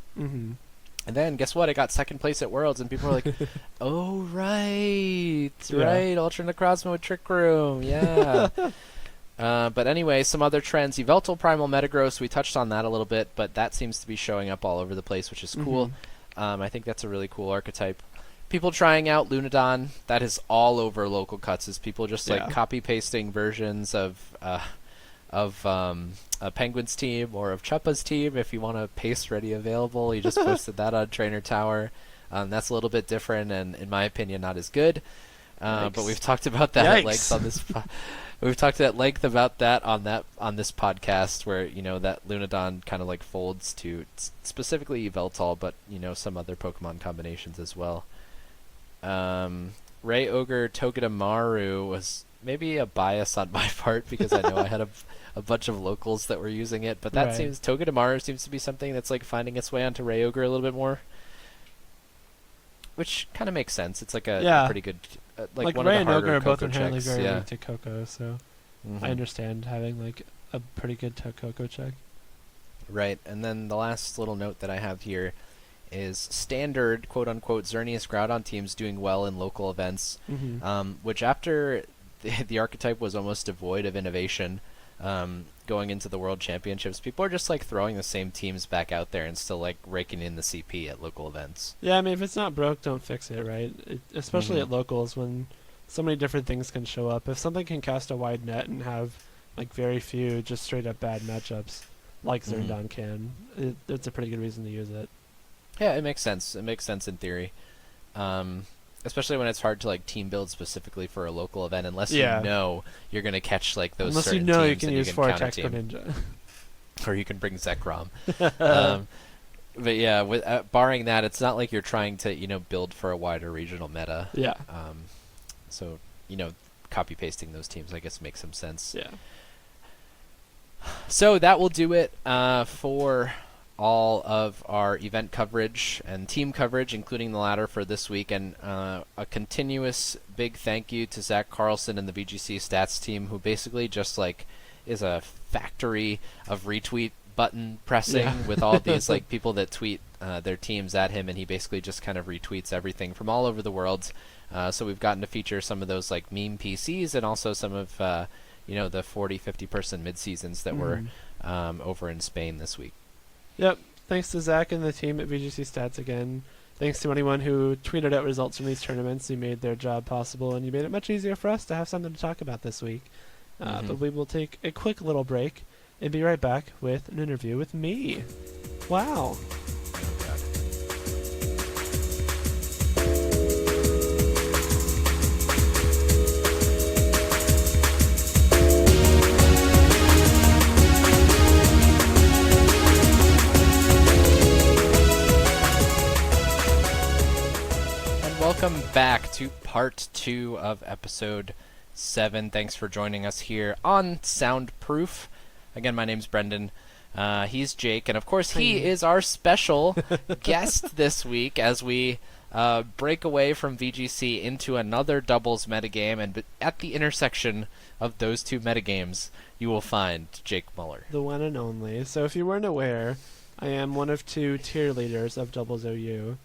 And then, guess what? It got second place at Worlds, and people were like, oh, right, Ultra Necrozma with Trick Room, yeah. But anyway, some other trends. Yveltal Primal Metagross, we touched on that a little bit, but that seems to be showing up all over the place, which is cool. I think that's a really cool archetype. People trying out Lunadon, that is all over local cuts, is people just copy-pasting versions of a Penguin's team or of Chuppa's team. If you want a paste ready available, you just posted that on Trainer Tower. That's a little bit different and, in my opinion, not as good. But we've talked about that at length on this. We've talked at length about that on this podcast, where that Lunadon kind of folds to specifically Yveltal, but some other Pokemon combinations as well. Ray Ogre Togedemaru was maybe a bias on my part because I know I had a bunch of locals that were using it, but that Togedemaru seems to be something that's finding its way onto Ray Ogre a little bit more, which kind of makes sense. It's a pretty good one Ray of the and Ogre harder are both Coco inherently checks. very weak to Coco, so I understand having a pretty good Coco check. Right, and then the last little note that I have here is standard quote-unquote Xerneas Groudon teams doing well in local events, which after the archetype was almost devoid of innovation going into the World Championships, people are just throwing the same teams back out there and still raking in the CP at local events. Yeah, I mean, if it's not broke, don't fix it, right? Especially at locals when so many different things can show up. If something can cast a wide net and have very few just straight up bad matchups like Zerndon can, it's a pretty good reason to use it. Yeah, it makes sense. It makes sense in theory. Especially when it's hard to team build specifically for a local event, unless you know you're going to catch those unless certain you know teams you can and use you 4 can attacks per counter team. ninja. Or you can bring Zekrom. But yeah, barring that, it's not like you're trying to build for a wider regional meta. Yeah. So copy pasting those teams, I guess, makes some sense. Yeah. So that will do it for all of our event coverage and team coverage, including the ladder for this week, and a continuous big thank you to Zach Carlson and the VGC stats team, who basically just like is a factory of retweet button pressing with all these like people that tweet their teams at him, and he basically just kind of retweets everything from all over the world. So we've gotten to feature some of those like meme PCs and also some of the 40-50 person mid seasons that were over in Spain this week. Yep. Thanks to Zach and the team at VGC Stats again. Thanks to anyone who tweeted out results from these tournaments. You made their job possible, and you made it much easier for us to have something to talk about this week. But we will take a quick little break and be right back with an interview with me. Wow. Welcome back to part 2 of episode 7. Thanks for joining us here on Soundproof. Again, my name's Brendan. He's Jake, and of course he is our special guest this week as we break away from VGC into another doubles metagame, and at the intersection of those two metagames, you will find Jake Muller. The one and only. So if you weren't aware, I am one of 2 tier leaders of Doubles OU.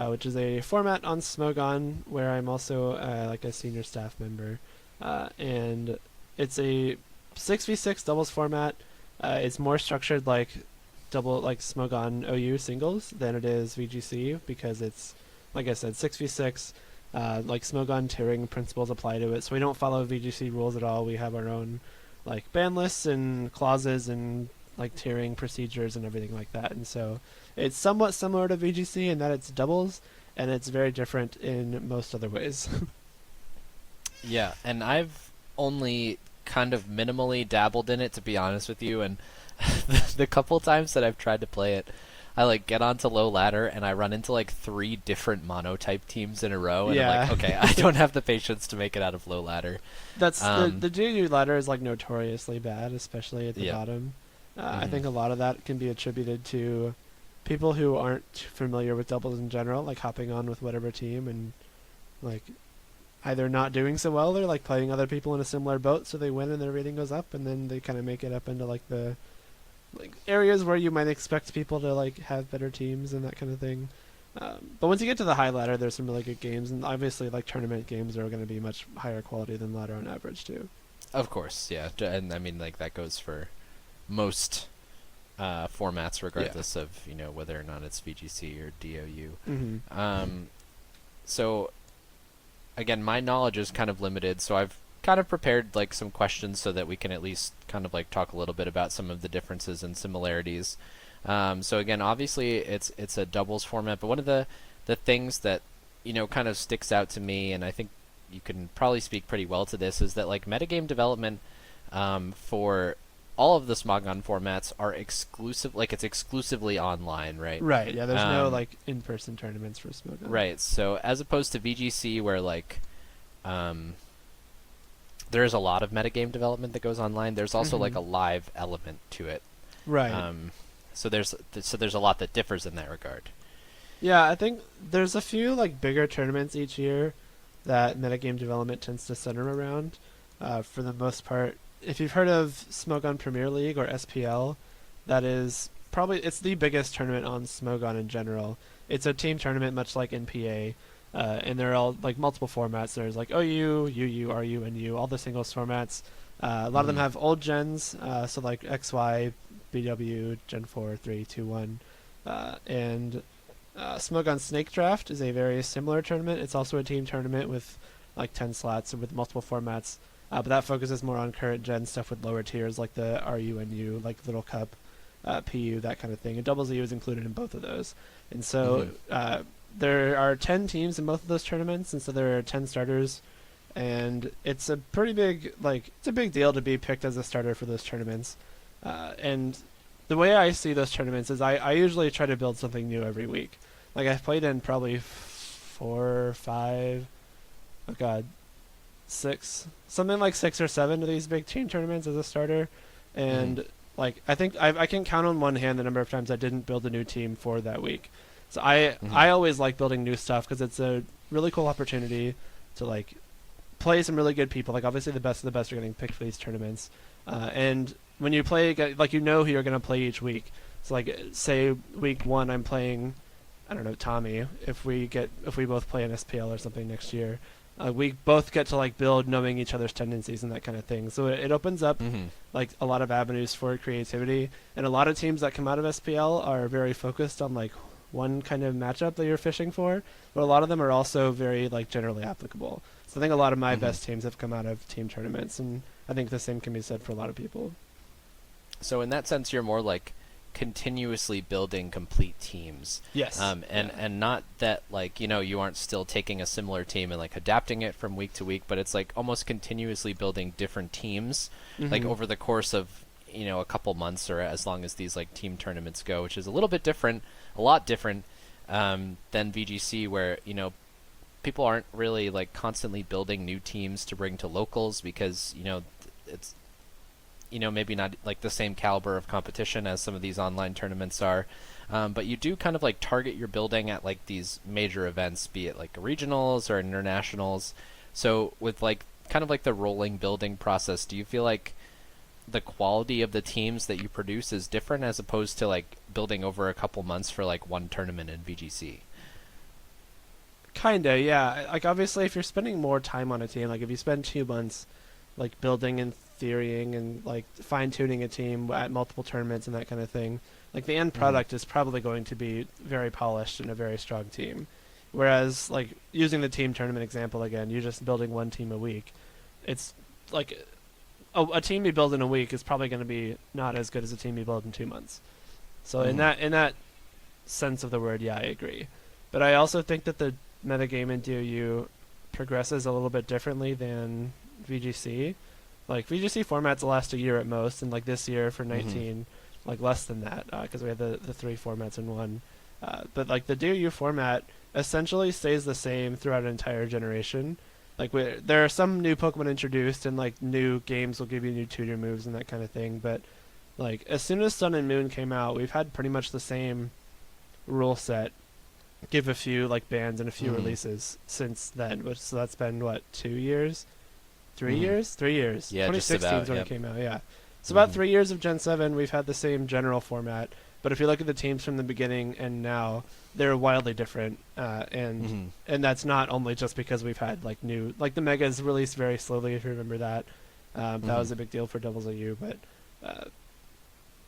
Which is a format on Smogon where I'm also like a senior staff member, and it's a 6v6 doubles format. It's more structured like Smogon OU singles than it is VGC, because it's, like I said, 6v6. Like Smogon tiering principles apply to it, so we don't follow VGC rules at all. We have our own like ban lists and clauses and like tiering procedures and everything like that, and so it's somewhat similar to VGC in that it's doubles, and it's very different in most other ways. Yeah, and I've only kind of minimally dabbled in it, to be honest with you, and the couple times that I've tried to play it, I like get onto low ladder and I run into like 3 different monotype teams in a row, and I'm like, okay, I don't have the patience to make it out of low ladder. That's the GU ladder is like notoriously bad, especially at the bottom. I think a lot of that can be attributed to people who aren't familiar with doubles in general, like hopping on with whatever team and like either not doing so well or like playing other people in a similar boat, so they win and their rating goes up, and then they kind of make it up into like the like areas where you might expect people to like have better teams and that kind of thing. But once you get to the high ladder, there's some really good games, and obviously like tournament games are going to be much higher quality than ladder on average too. Of course, yeah, and I mean like that goes for most formats, regardless of whether or not it's VGC or DOU. So again, my knowledge is kind of limited, so I've kind of prepared like some questions so that we can at least kind of like talk a little bit about some of the differences and similarities. So again, obviously it's a doubles format, but one of the things that kind of sticks out to me, and I think you can probably speak pretty well to this, is that like metagame development for all of the Smogon formats are exclusive, like it's exclusively online, right? Right, yeah, there's no like in-person tournaments for Smogon. Right, so as opposed to VGC where like there is a lot of metagame development that goes online, there's also like a live element to it. Right. So there's a lot that differs in that regard. Yeah, I think there's a few like bigger tournaments each year that metagame development tends to center around. For the most part, if you've heard of Smogon Premier League or SPL, that is probably, it's the biggest tournament on Smogon in general. It's a team tournament much like NPA, and they're all like multiple formats. There's like OU, UU, RU, and U, all the singles formats. A lot of them have old gens, so like XY, BW, Gen 4, 3, 2, 1. And Smogon Snake Draft is a very similar tournament. It's also a team tournament with like 10 slots and with multiple formats. But that focuses more on current gen stuff with lower tiers like the RU and U, like Little Cup, PU, that kind of thing. And Doubles EU is included in both of those. And so there are 10 teams in both of those tournaments, and so there are 10 starters. And it's a pretty big, like, it's a big deal to be picked as a starter for those tournaments. And the way I see those tournaments is I usually try to build something new every week. Like, I've played in probably 4 or 5, oh god, 6, something like 6 or 7 of these big team tournaments as a starter. And like I think I can count on one hand the number of times I didn't build a new team for that week. So I always like building new stuff because it's a really cool opportunity to like play some really good people. Like obviously the best of the best are getting picked for these tournaments, and when you play, like you know who you're going to play each week. So like say week 1 I'm playing, I don't know, Tommy. If we both play an SPL or something next year, we both get to like build knowing each other's tendencies and that kind of thing. So it opens up like a lot of avenues for creativity, and a lot of teams that come out of SPL are very focused on like one kind of matchup that you're fishing for, but a lot of them are also very like generally applicable. So I think a lot of my best teams have come out of team tournaments, and I think the same can be said for a lot of people. So in that sense, you're more like continuously building complete teams. Yes. And not that like, you know, you aren't still taking a similar team and like adapting it from week to week, but it's like almost continuously building different teams like over the course of, you know, a couple months or as long as these like team tournaments go, which is a little bit different, a lot different than VGC, where, you know, people aren't really like constantly building new teams to bring to locals because, you know, it's, you know, maybe not like the same caliber of competition as some of these online tournaments are. But you do kind of like target your building at like these major events, be it like regionals or internationals. So with like kind of like the rolling building process, do you feel like the quality of the teams that you produce is different as opposed to like building over a couple months for like one tournament in VGC? Kinda, yeah. Like obviously if you're spending more time on a team, like if you spend 2 months like building and theorying and like fine-tuning a team at multiple tournaments and that kind of thing, like the end product is probably going to be very polished and a very strong team. Whereas like using the team tournament example again, you're just building one team a week. It's like a team you build in a week is probably going to be not as good as a team you build in 2 months. So in that sense of the word, yeah, I agree. But I also think that the metagame in DOU progresses a little bit differently than VGC. Like VGC formats last a year at most, and like this year for 19, like less than that because we had the 3 formats in one. But like the DOU format essentially stays the same throughout an entire generation. Like there are some new Pokemon introduced, and like new games will give you new tutor moves and that kind of thing. But like as soon as Sun and Moon came out, we've had pretty much the same rule set. Give a few like bans and a few releases since then. So that's been what, 2 years? 3 years? 3 years. Yeah, 2016 is when it came out, yeah. So about 3 years of Gen 7, we've had the same general format. But if you look at the teams from the beginning and now, they're wildly different. And that's not only just because we've had like new, like the Megas released very slowly, if you remember that. That was a big deal for Doubles AU, but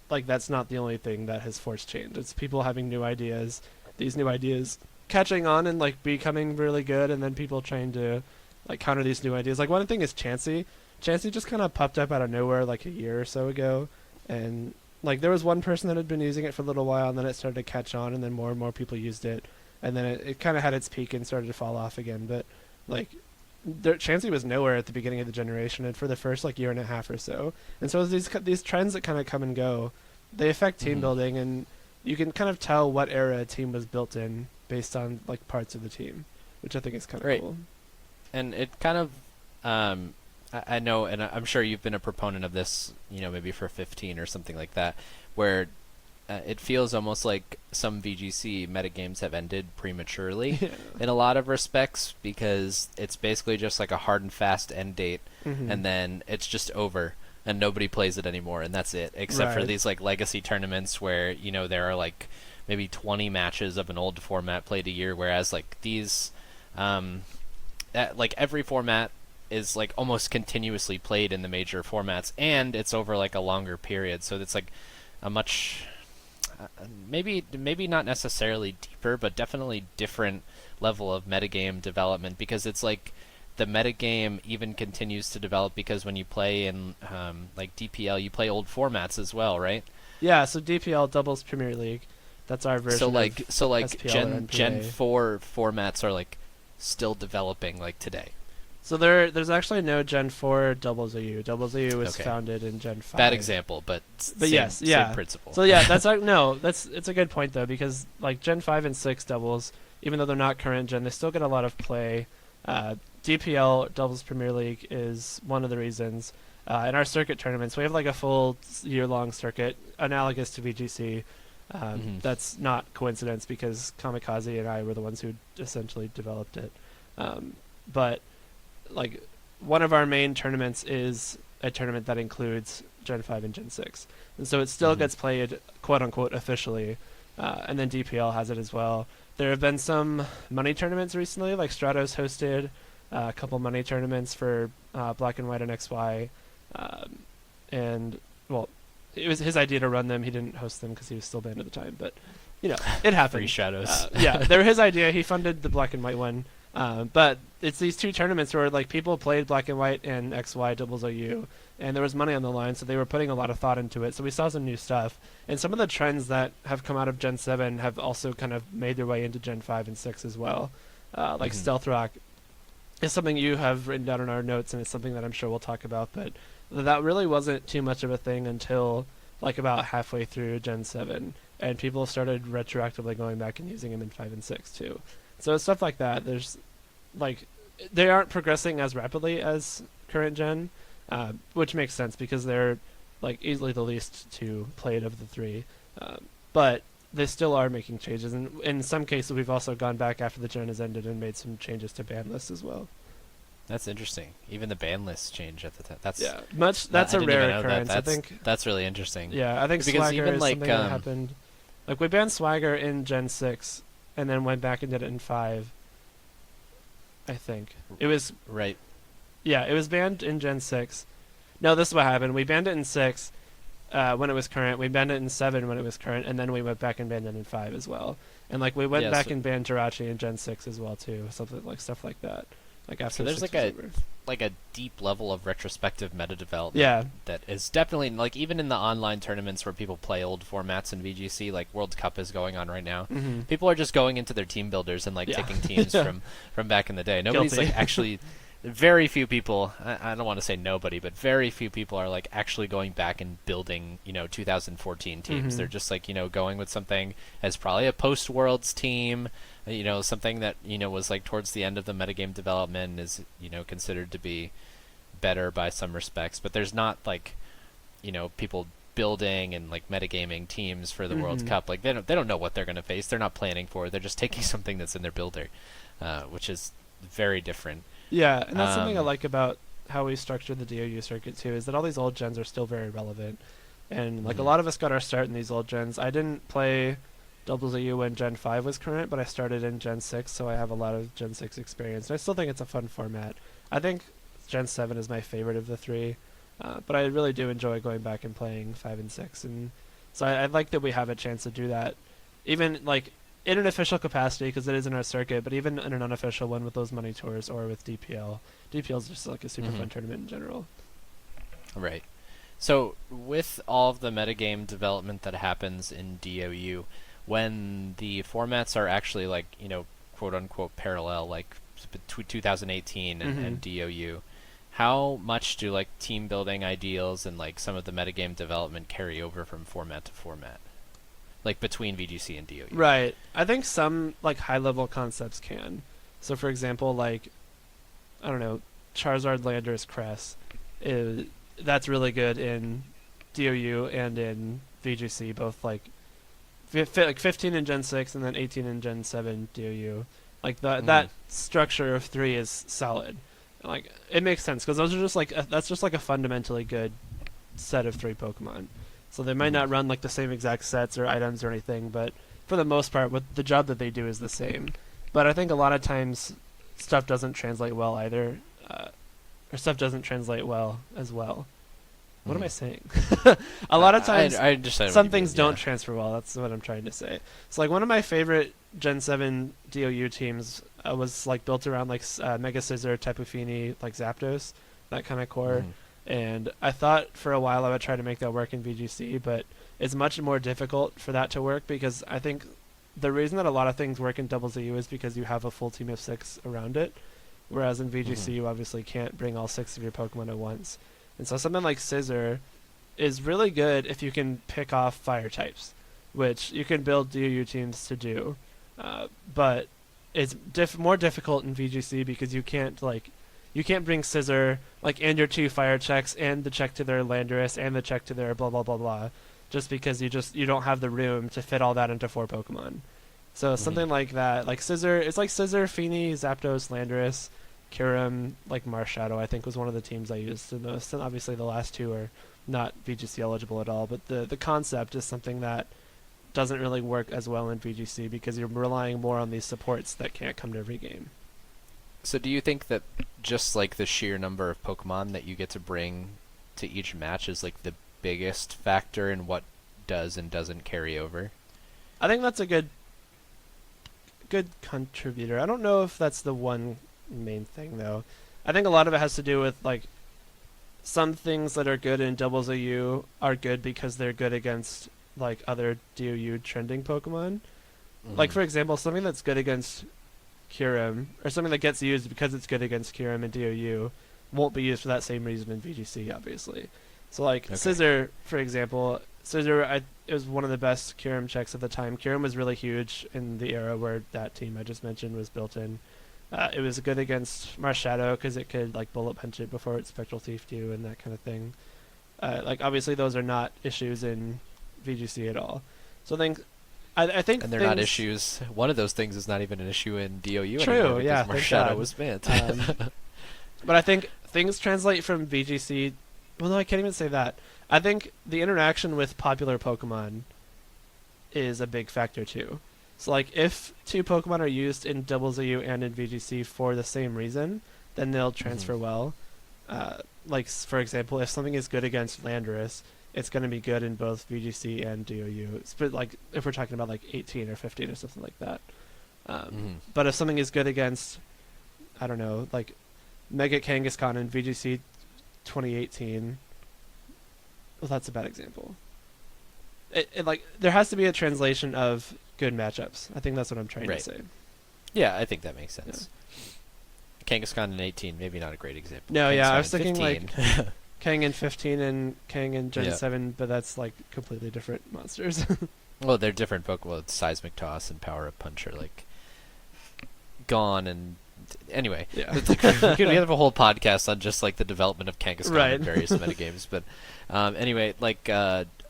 like that's not the only thing that has forced change. It's people having new ideas, these new ideas catching on and like becoming really good, and then people trying to like counter these new ideas. Like one thing is Chansey. Chansey just kind of popped up out of nowhere like a year or so ago, and like there was one person that had been using it for a little while, and then it started to catch on, and then more and more people used it, and then it kind of had its peak and started to fall off again. But like Chansey was nowhere at the beginning of the generation, and for the first like year and a half or so. And so these trends that kind of come and go, they affect team building, and you can kind of tell what era a team was built in based on like parts of the team, which I think is kind of cool. And it kind of, I know, and I'm sure you've been a proponent of this, you know, maybe for 15 or something like that, where it feels almost like some VGC metagames have ended prematurely in a lot of respects, because it's basically just like a hard and fast end date, and then it's just over, and nobody plays it anymore, and that's it, except for these like legacy tournaments where, you know, there are like maybe 20 matches of an old format played a year, whereas like these... like every format is like almost continuously played in the major formats, and it's over like a longer period, so it's like a much maybe not necessarily deeper, but definitely different level of metagame development, because it's like the metagame even continues to develop, because when you play in like DPL, you play old formats as well, right? Yeah, so DPL doubles Premier League, that's our version. So like SPL Gen 4 formats are like still developing like today. So there's actually no Gen 4 Doubles AU. Doubles AU was founded in Gen 5. Bad example, but same principle. So yeah, that's it's a good point though, because like Gen 5 and 6 doubles, even though they're not current gen, they still get a lot of play. DPL Doubles Premier League is one of the reasons. In our circuit tournaments, we have like a full year-long circuit analogous to VGC. That's not coincidence because Kamikaze and I were the ones who essentially developed it. But like one of our main tournaments is a tournament that includes Gen 5 and Gen 6. And so it still gets played quote-unquote officially. And then DPL has it as well. There have been some money tournaments recently, like Stratos hosted a couple money tournaments for Black and White and XY. And, well, it was his idea to run them. He didn't host them because he was still banned at the time. But, you know, it happened. Free Shadows. Yeah, they were his idea. He funded the Black and White one. But it's these two tournaments where like people played Black and White and XY doubles OU, and there was money on the line, so they were putting a lot of thought into it. So we saw some new stuff, and some of the trends that have come out of Gen 7 have also kind of made their way into Gen 5 and 6 as well. Like Stealth Rock is something you have written down in our notes, and it's something that I'm sure we'll talk about. But that really wasn't too much of a thing until like about halfway through Gen 7, and people started retroactively going back and using them in 5 and 6 too. So it's stuff like that. There's like they aren't progressing as rapidly as current gen, which makes sense because they're like easily the least to played of the three. But they still are making changes, and in some cases we've also gone back after the gen has ended and made some changes to ban lists as well. That's interesting. Even the ban lists change at the time. That's That's a rare occurrence. I think that's really interesting. Yeah, I think because Swagger even is like something that happened. Like we banned Swagger in Gen 6, and then went back and did it in 5. I think it was right. Yeah, it was banned in Gen 6. No, this is what happened. We banned it in 6 when it was current. We banned it in 7 when it was current, and then we went back and banned it in 5 as well. And like we went back and banned Jirachi in Gen 6 as well too. Something like stuff like that. Like after so there's like a deep level of retrospective meta development that is definitely like even in the online tournaments where people play old formats in VGC, like World Cup is going on right now. People are just going into their team builders and like taking teams from back in the day. Nobody's like actually very few people, I don't want to say nobody, but very few people are like actually going back and building, 2014 teams. They're just like, going with something as probably a post-Worlds team, something that, was like towards the end of the metagame development is, considered to be better by some respects. But there's not like, people building and like metagaming teams for the World Cup. Like they don't know what they're going to face. They're not planning for it. They're just taking something that's in their builder, which is very different. Yeah, and that's something I like about how we structured the DOU circuit too, is that all these old gens are still very relevant. And like a lot of us got our start in these old gens. I didn't play WZU when Gen 5 was current, but I started in Gen 6, so I have a lot of Gen 6 experience. And I still think it's a fun format. I think Gen 7 is my favorite of the three, but I really do enjoy going back and playing 5 and 6. And so I like that we have a chance to do that, even like in an official capacity, because it is in our circuit, but even in an unofficial one with those money tours or with DPL. DPL is just like a super fun tournament in general. Right. So with all of the metagame development that happens in DOU, when the formats are actually like, quote unquote parallel, like between 2018 and DOU, how much do like team building ideals and like some of the metagame development carry over from format to format? Like between VGC and DOU. Right. I think some like high level concepts can. So for example, like I don't know, Charizard Landorus Cress that's really good in DOU and in VGC, both like 15 in Gen 6 and then 18 in Gen 7 DOU. Like that structure of 3 is solid. Like it makes sense because those are just like that's just like a fundamentally good set of 3 Pokemon. So they might not run like the same exact sets or items or anything, but for the most part, what the job that they do is the same. But I think a lot of times stuff doesn't translate well either, or stuff doesn't translate well as well. What am I saying? A lot of times, some things don't transfer well. That's what I'm trying to say. So like one of my favorite Gen 7 DOU teams was like built around like Mega Scizor, Tapu Fini, like Zapdos, that kind of core. And I thought for a while I would try to make that work in VGC, but it's much more difficult for that to work because I think the reason that a lot of things work in ZU is because you have a full team of 6 around it, whereas in VGC you obviously can't bring all 6 of your Pokemon at once. And so something like Scizor is really good if you can pick off fire types, which you can build DOU teams to do, but it's more difficult in VGC because you can't like you can't bring Scissor like and your 2 fire checks and the check to their Landorus and the check to their blah blah blah blah, just because you don't have the room to fit all that into 4 Pokemon. So something like that, like Scissor, it's like Scissor, Feeny, Zapdos, Landorus, Kyurem, like Marshadow, I think was one of the teams I used the most, and obviously the last 2 are not VGC eligible at all, but the concept is something that doesn't really work as well in VGC because you're relying more on these supports that can't come to every game. So do you think that just like the sheer number of Pokemon that you get to bring to each match is like the biggest factor in what does and doesn't carry over? I think that's a good contributor. I don't know if that's the one main thing though. I think a lot of it has to do with like some things that are good in doubles AU are good because they're good against like other DOU trending Pokemon. Like for example, something that's good against Kyurem, or something that gets used because it's good against Kyurem and DOU, won't be used for that same reason in VGC, obviously. So like Scissor, for example, it was one of the best Kyurem checks at the time. Kyurem was really huge in the era where that team I just mentioned was built in. It was good against Marshadow because it could like bullet punch it before its Spectral Thief you and that kind of thing. Like obviously those are not issues in VGC at all. So I think and they're not issues. One of those things is not even an issue in DOU True, anymore yeah, because Marshadow was banned. But I think things translate from VGC. Well, no, I can't even say that. I think the interaction with popular Pokemon is a big factor too. So like if 2 Pokemon are used in doubles AU and in VGC for the same reason, then they'll transfer well. Like for example, if something is good against Landorus, it's going to be good in both VGC and DOU. But like if we're talking about like 18 or 15 or something like that. But if something is good against, I don't know, like Mega Kangaskhan in VGC 2018, well, that's a bad example. It like there has to be a translation of good matchups. I think that's what I'm trying to say. Yeah, I think that makes sense. Yeah. Kangaskhan in 18, maybe not a great example. No, Kangaskhan yeah, I was thinking 15. like Kang in 15 and Kang in Gen 7, but that's like completely different monsters. Well, they're different Pokemon. Seismic Toss and Power Up Punch are like gone, and anyway, yeah. we have a whole podcast on just like the development of Kangaskhan and various metagames. But anyway, like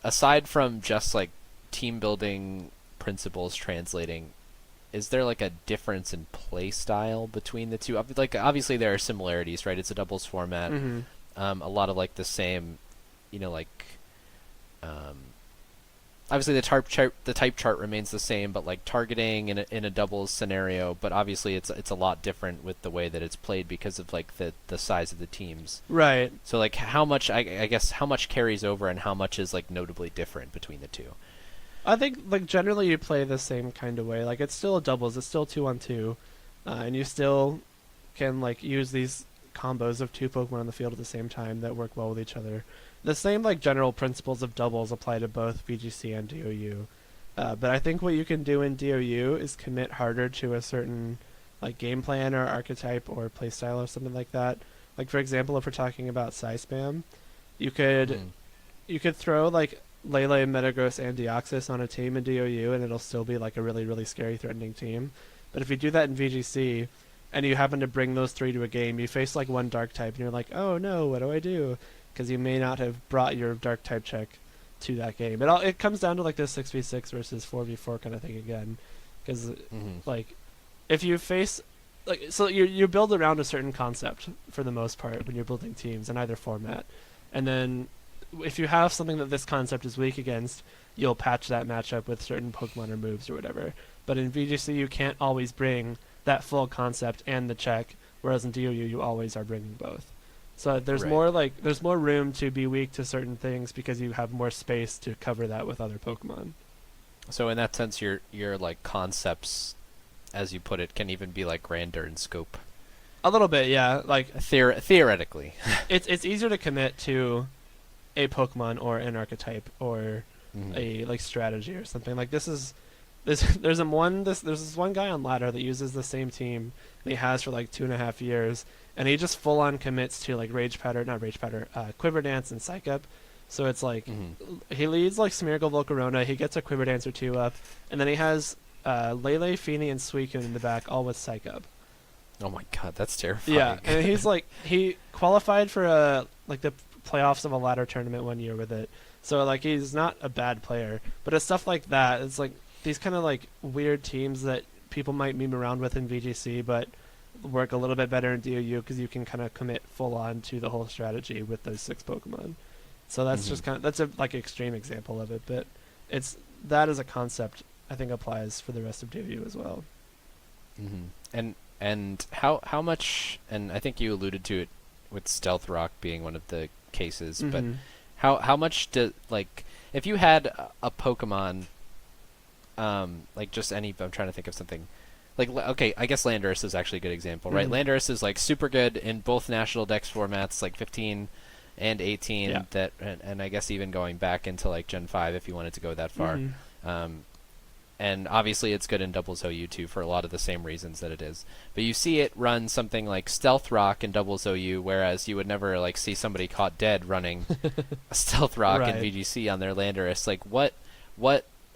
aside from just like team building principles translating, is there like a difference in play style between the two? Like obviously there are similarities, right? It's a doubles format. A lot of like the same, you know, like obviously the type chart remains the same, but like targeting in a doubles scenario, but obviously it's a lot different with the way that it's played because of like the size of the teams. Right. So like how much I guess how much carries over and how much is like notably different between the two? I think like generally you play the same kind of way. Like it's still a doubles, it's still 2-on-2, and you still can like use these combos of 2 Pokemon on the field at the same time that work well with each other. The same like general principles of doubles apply to both VGC and DOU. But I think what you can do in DOU is commit harder to a certain like game plan or archetype or playstyle or something like that. Like for example, if we're talking about Psy Spam, you could throw like Lele, Metagross, and Deoxys on a team in DOU and it'll still be like a really, really scary threatening team. But if you do that in VGC and you happen to bring those 3 to a game, you face like one dark type and you're like, oh no, what do I do? Because you may not have brought your dark type check to that game. It comes down to like this 6v6 versus 4v4 kind of thing again. Because like if you face like so you build around a certain concept for the most part when you're building teams in either format, and then if you have something that this concept is weak against, you'll patch that matchup with certain Pokemon or moves or whatever. But in VGC you can't always bring that full concept and the check, whereas in DOU you always are bringing both. So there's more room to be weak to certain things because you have more space to cover that with other Pokemon. So in that sense, your like concepts, as you put it, can even be like grander in scope. A little bit, yeah. Like theoretically, it's easier to commit to a Pokemon or an archetype or a like strategy or something. Like there's this one guy on ladder that uses the same team that he has for like 2.5 years, and he just full on commits to like Quiver Dance and Psych Up. So it's like he leads like Smeargle, Volcarona, he gets a Quiver Dance or 2 up, and then he has Lele, Feeny, and Suicune in the back, all with Psych Up. Oh my god, that's terrifying. Yeah, and he qualified for like the playoffs of a ladder tournament one year with it. So like he's not a bad player, but it's stuff like that. It's like these kind of like weird teams that people might meme around with in VGC, but work a little bit better in DOU because you can kind of commit full on to the whole strategy with those 6 Pokemon. So that's just that's a like extreme example of it, but it's that as a concept I think applies for the rest of DOU as well. And how much? And I think you alluded to it with Stealth Rock being one of the cases, but how much do like if you had a Pokemon, like just any? I'm trying to think of something. Like, okay, I guess Landorus is actually a good example, right? Landorus is like super good in both National Dex formats, like 15 and 18. Yeah. That and I guess even going back into like Gen 5 if you wanted to go that far. And obviously it's good in Doubles OU too for a lot of the same reasons that it is. But you see it run something like Stealth Rock in Doubles OU, whereas you would never like see somebody caught dead running a Stealth Rock in VGC on their Landorus. Like what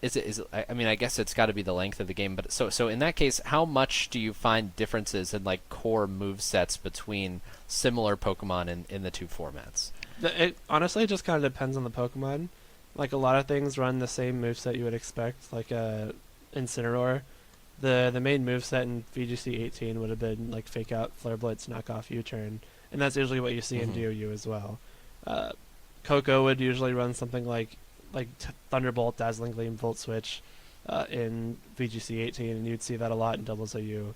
is it? I mean, I guess it's got to be the length of the game. But so in that case, how much do you find differences in like core move sets between similar Pokemon in the two formats? It honestly just kind of depends on the Pokemon. Like a lot of things run the same moveset you would expect, like Incineroar. The main moveset in VGC 18 would have been like Fake Out, Flare Blitz, Knock Off, U-Turn, and that's usually what you see in DOU as well. Coco would usually run something like Thunderbolt, Dazzling Gleam, Volt Switch in VGC 18, and you'd see that a lot in Doubles OU.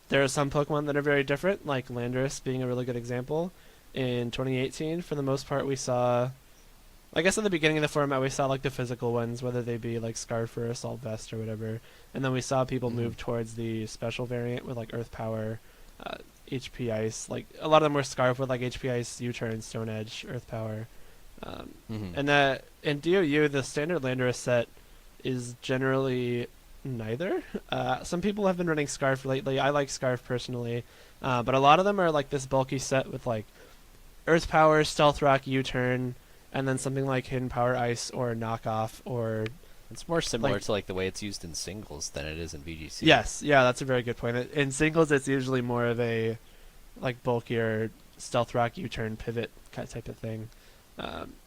There are some Pokemon that are very different, like Landorus being a really good example. In 2018, for the most part, we saw... I guess at the beginning of the format, we saw like the physical ones, whether they be like Scarf or Assault Vest or whatever, and then we saw people move towards the special variant with like Earth Power, HP Ice. Like a lot of them were Scarf with like HP Ice, U-Turn, Stone Edge, Earth Power, and that in DOU the standard Landorus set is generally neither. Some people have been running Scarf lately. I like Scarf personally, but a lot of them are like this bulky set with like Earth Power, Stealth Rock, U-Turn. And then something like Hidden Power Ice or Knockoff or... It's more similar to like the way it's used in singles than it is in VGC. Yes, yeah, that's a very good point. In singles, it's usually more of a like bulkier Stealth Rock U-Turn pivot type of thing.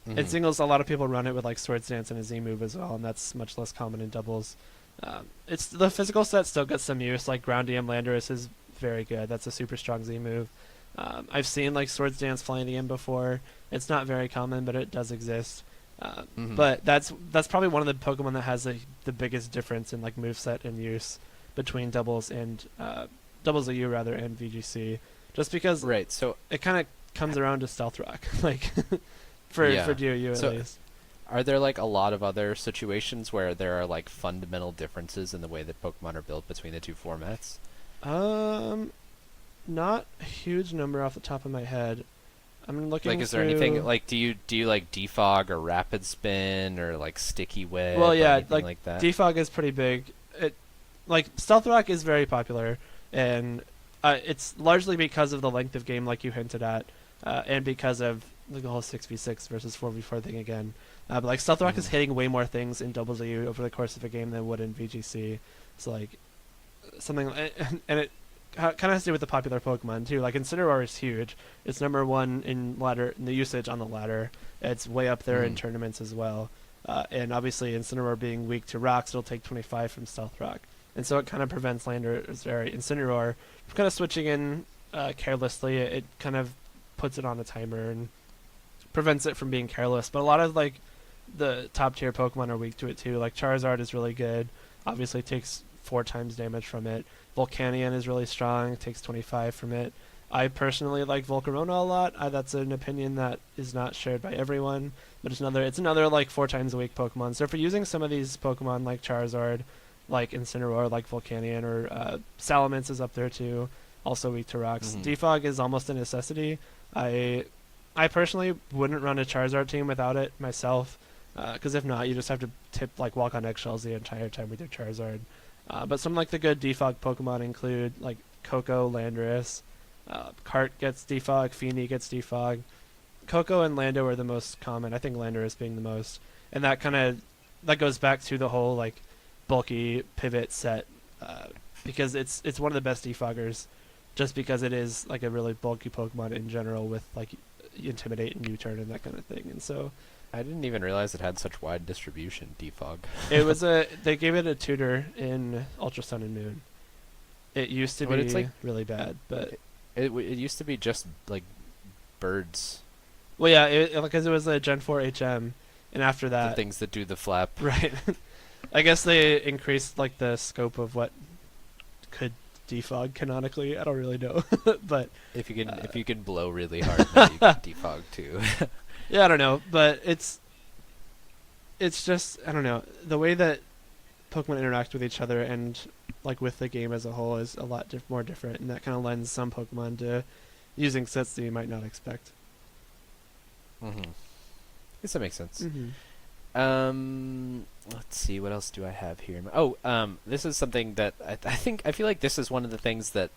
In singles, a lot of people run it with like Swords Dance and a Z move as well, and that's much less common in doubles. It's the physical set still gets some use. Like Ground DM Landorus is very good. That's a super strong Z move. I've seen like Swords Dance flying the game before. It's not very common, but it does exist. But that's probably one of the Pokemon that has the biggest difference in like moveset and use between doubles and Doubles OU rather and VGC. Just because so it kind of comes around to Stealth Rock, like for DOU at least. Are there like a lot of other situations where there are like fundamental differences in the way that Pokemon are built between the two formats? Not a huge number off the top of my head. I'm looking. Like, is there anything like do you like defog or rapid spin or like sticky web? Well, yeah, or like that. Defog is pretty big. It like Stealth Rock is very popular, and it's largely because of the length of game, like you hinted at, and because of like, the whole 6v6 versus 4v4 thing again. But like Stealth Rock is hitting way more things in Doubles OU over the course of a game than it would in VGC. It's like something, and it kind of has to do with the popular Pokemon too. Like Incineroar is huge. It's #1 in the usage on the ladder. It's way up there in tournaments as well. And obviously Incineroar being weak to rocks, it'll take 25 from Stealth Rock, and so it kind of prevents Incineroar from kind of switching in carelessly. It kind of puts it on a timer and prevents it from being careless. But a lot of like the top tier Pokemon are weak to it too. Like Charizard is really good. Obviously takes 4 times damage from it. Volcanion is really strong, takes 25 from it. I personally like Volcarona a lot. That's an opinion that is not shared by everyone, but it's another like 4 times a week Pokemon. So if you're using some of these Pokemon like Charizard, like Incineroar, like Volcanion, or Salamence is up there too, also weak to rocks. Defog is almost a necessity. I personally wouldn't run a Charizard team without it myself, because if not, you just have to walk on eggshells the entire time with your Charizard. But some like the good defog Pokemon include like Coco, Landorus, Cart gets defog, Feeny gets defog. Coco and Lando are the most common. I think Landorus being the most, and that goes back to the whole like bulky pivot set because it's one of the best defoggers, just because it is like a really bulky Pokemon in general with like Intimidate and U-turn and that kind of thing. And so I didn't even realize it had such wide distribution, defog. they gave it a tutor in Ultra Sun and Moon. It used to be it's like, really bad, but it used to be just like birds. Well, yeah, because it was a Gen 4 HM, and after that, the things that do the flap. right? I guess they increased like the scope of what could defog canonically. I don't really know, but if you can blow really hard, then you can defog too. Yeah, I don't know, but it's just, I don't know, the way that Pokemon interact with each other and like with the game as a whole is a lot more different, and that kind of lends some Pokemon to using sets that you might not expect. Mm-hmm. I guess that makes sense. Mm-hmm. Let's see, what else do I have here? This is something that I feel like this is one of the things that,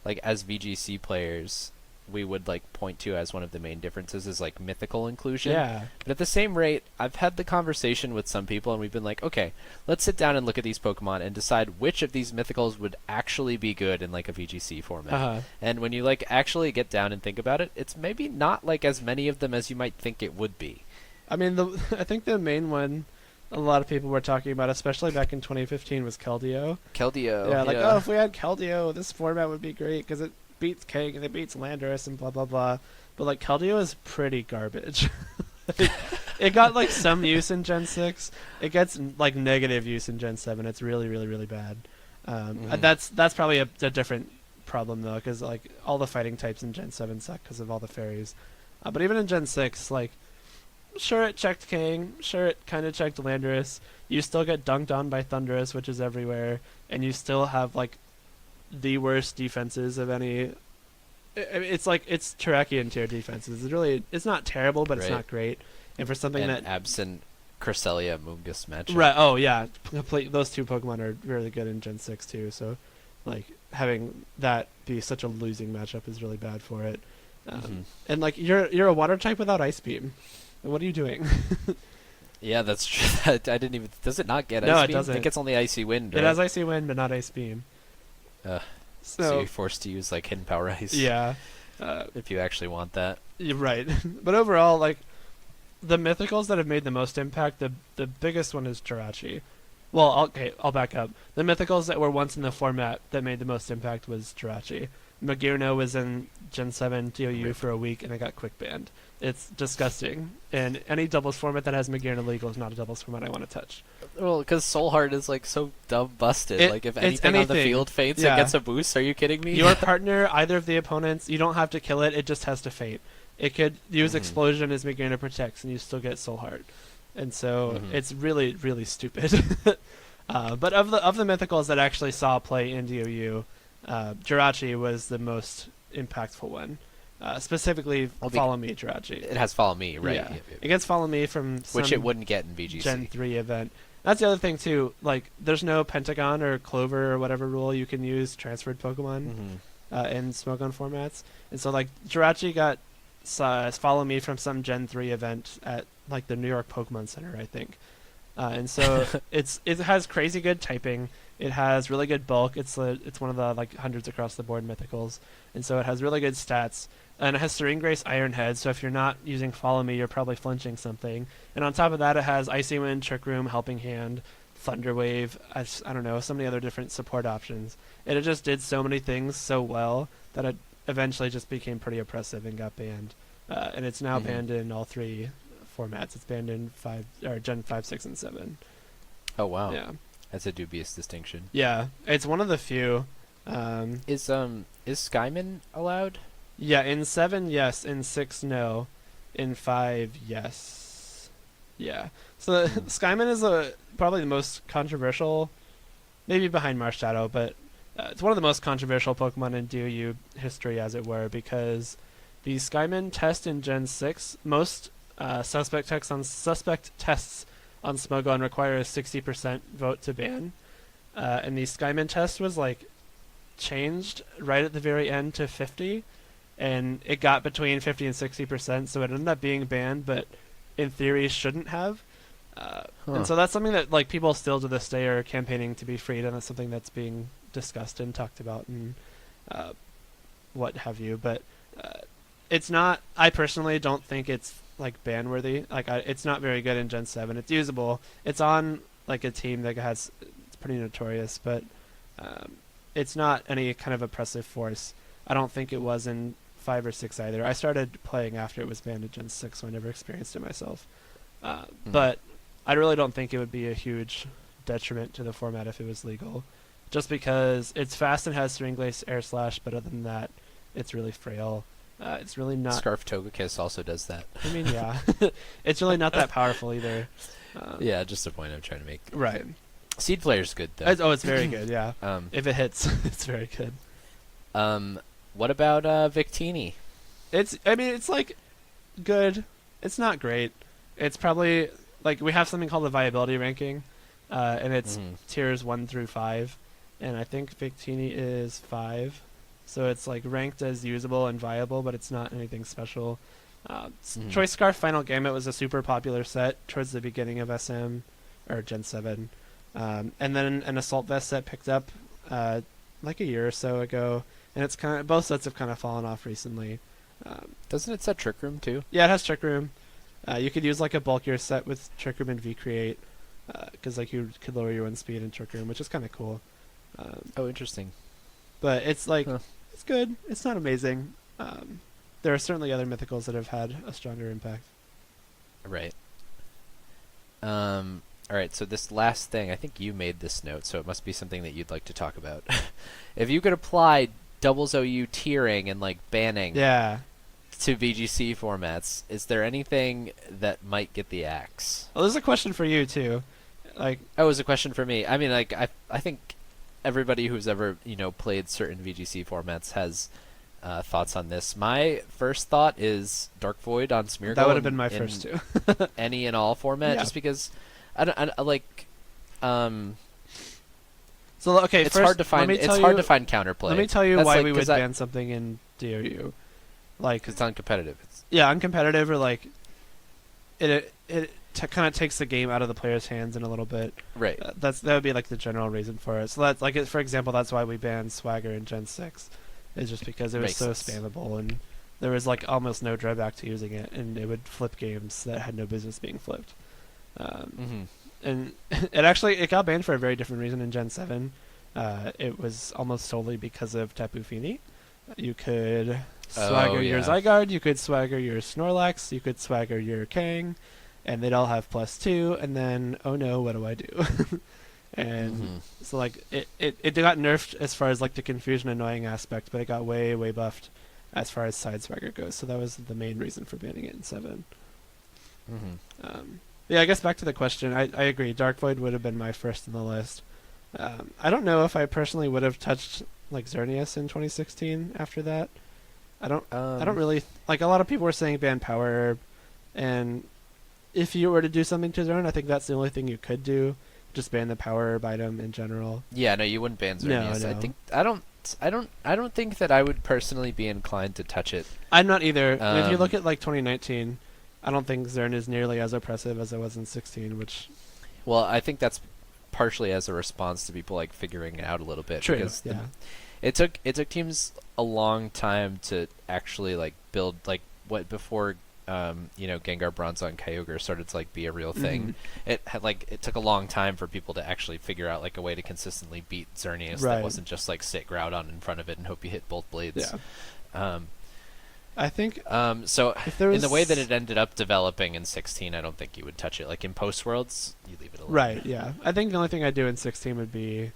like, as VGC players, we would like point to as one of the main differences is like mythical inclusion. Yeah. But at the same rate, I've had the conversation with some people and we've been like, okay, let's sit down and look at these Pokemon and decide which of these mythicals would actually be good in like a VGC format. Uh-huh. And when you like actually get down and think about it, it's maybe not like as many of them as you might think it would be. I mean, I think the main one a lot of people were talking about, especially back in 2015, was Keldeo. Yeah, Oh, if we had Keldeo, this format would be great because it beats King and it beats Landorus and blah blah blah. But like Keldeo is pretty garbage. It got like some use in Gen 6. It gets like negative use in Gen 7. It's really really really bad. That's probably a different problem though, because like all the fighting types in Gen 7 suck because of all the fairies. But even in Gen 6, like, sure it checked King, sure it kind of checked Landorus. You still get dunked on by Thundurus, which is everywhere, and you still have like the worst defenses of any. It's like it's Terrakion tier defenses. It's not terrible, but it's not great. And for something that absent Cresselia Mungus matchup. Right. Oh yeah, those two Pokemon are really good in Gen 6 too. So, like having that be such a losing matchup is really bad for it. And like you're a water type without Ice Beam. What are you doing? Yeah, that's true. I didn't even. Does it not get Ice Beam? No, it doesn't. I think it's only Icy Wind. Right? It has Icy Wind, but not Ice Beam. So you're forced to use like Hidden Power Ice. Yeah. If you actually want that. You're right. But overall, like the mythicals that have made the most impact, the biggest one is Jirachi. Well, I'll back up. The mythicals that were once in the format that made the most impact was Jirachi. Magirno was in Gen 7 DOU for a week and it got quick banned. It's disgusting. And any doubles format that has Magirno legal is not a doubles format I want to touch. Well, because Soul Heart is like so dumb busted. Like if anything on the field faints, it gets a boost. Are you kidding me? Your partner, either of the opponents, you don't have to kill it. It just has to faint. It could use Explosion as Magirno protects, and you still get Soul Heart. And so it's really, really stupid. But of the mythicals that actually saw play in DOU, Jirachi was the most impactful one. Specifically, Follow Me Jirachi. It has Follow Me, right? Yeah. It gets Follow Me from some which it wouldn't get in VGC. Gen 3 event. That's the other thing too. Like, there's no Pentagon or Clover or whatever rule you can use transferred Pokemon in Smogon formats, and so like Jirachi got Follow Me from some Gen 3 event at like the New York Pokemon Center, I think. And so it has crazy good typing. It has really good bulk. It's one of the like hundreds across the board mythicals, and so it has really good stats. And it has Serene Grace, Iron Head. So if you're not using Follow Me, you're probably flinching something. And on top of that, it has Icy Wind, Trick Room, Helping Hand, Thunder Wave. I don't know, so many other different support options. And it just did so many things so well that it eventually just became pretty oppressive and got banned. And it's now banned in all three formats. It's banned in Gen 5, 6, and 7. Oh wow! Yeah, that's a dubious distinction. Yeah, it's one of the few. Is Skyman allowed? Yeah, in 7, yes. In 6, no. In 5, yes. Yeah. So Skyman is probably the most controversial, maybe behind Marshadow, but it's one of the most controversial Pokemon in DOU history, as it were, because the Skyman test in Gen 6, most suspect tests on Smogon require a 60% vote to ban, and the Skyman test was like changed right at the very end to 50. And it got between 50 and 60%, so it ended up being banned, but in theory shouldn't have. And so that's something that like people still to this day are campaigning to be freed, and that's something that's being discussed and talked about and what have you. But it's not. I personally don't think it's like ban worthy. Like it's not very good in Gen 7. It's usable. It's on like a team that has. It's pretty notorious, but it's not any kind of oppressive force. I don't think it was in 5 or 6 either. I started playing after it was banned in Gen 6, so I never experienced it myself. But I really don't think it would be a huge detriment to the format if it was legal. Just because it's fast and has string lace air slash, but other than that, it's really frail. It's really not... Scarf Togekiss also does that. I mean, yeah. It's really not that powerful either. Yeah, just a point I'm trying to make. Right. Seed Player's good, though. It's very good, yeah. If it hits, it's very good. What about Victini? It's like good. It's not great. It's probably like we have something called the viability ranking, and it's tiers 1 through 5, and I think Victini is 5, so it's like ranked as usable and viable, but it's not anything special. Choice Scarf Final Gambit was a super popular set towards the beginning of SM or Gen 7, and then an Assault Vest set picked up like a year or so ago. And it's kind of both sets have kind of fallen off recently. Doesn't it set Trick Room too? Yeah, it has Trick Room. You could use like a bulkier set with Trick Room and V Create, because like you could lower your wind speed in Trick Room, which is kind of cool. Interesting. But it's like it's good. It's not amazing. There are certainly other mythicals that have had a stronger impact. Right. All right. So this last thing, I think you made this note, so it must be something that you'd like to talk about. If you could apply doubles OU tiering and like banning to VGC formats, is there anything that might get the axe? Well, this is a question for you too. Like, it was a question for me. I mean, like I think everybody who's ever played certain VGC formats has thoughts on this. My first thought is Dark Void on Smeargle. That would have been my first too. Any and all format, just because I like. So okay, it's first, hard to find. It's hard to find counterplay. Let me tell you why we would ban something in DOU. Like, it's uncompetitive. Uncompetitive, or like it kind of takes the game out of the player's hands in a little bit. Right. That would be like the general reason for it. So that's like, for example, that's why we banned Swagger in Gen 6, is just because it was so spammable and there was like almost no drawback to using it, and it would flip games that had no business being flipped. And it got banned for a very different reason in Gen 7. It was almost solely because of Tapu Fini. You could swagger your Zygarde, you could swagger your Snorlax, you could swagger your Kang, and they'd all have +2, and then, oh no, what do I do? And so like it got nerfed as far as like the confusion annoying aspect, but it got way, way buffed as far as side swagger goes. So that was the main reason for banning it in 7. Yeah, I guess back to the question, I agree. Dark Void would have been my first on the list. I don't know if I personally would have touched like Xerneas in 2016 after that. I don't really like. A lot of people were saying ban Power Herb, and if you were to do something to Xern, I think that's the only thing you could do. Just ban the Power Herb item in general. Yeah, no, you wouldn't ban Xerneas. No. I don't think that I would personally be inclined to touch it. I'm not either. If you look at like 2019, I don't think Xern is nearly as oppressive as it was in 16, which... Well, I think that's partially as a response to people like figuring it out a little bit. True, because yeah. It took teams a long time to actually like build like what before Gengar, Bronzong, Kyogre started to like be a real thing. It took a long time for people to actually figure out like a way to consistently beat Xerneas that wasn't just like sit Groudon in front of it and hope you hit both blades. Yeah. I think so in the way that it ended up developing in 16, I don't think you would touch it. Like in Post Worlds, you leave it alone. Right, yeah. I think the only thing I'd do in 16 would be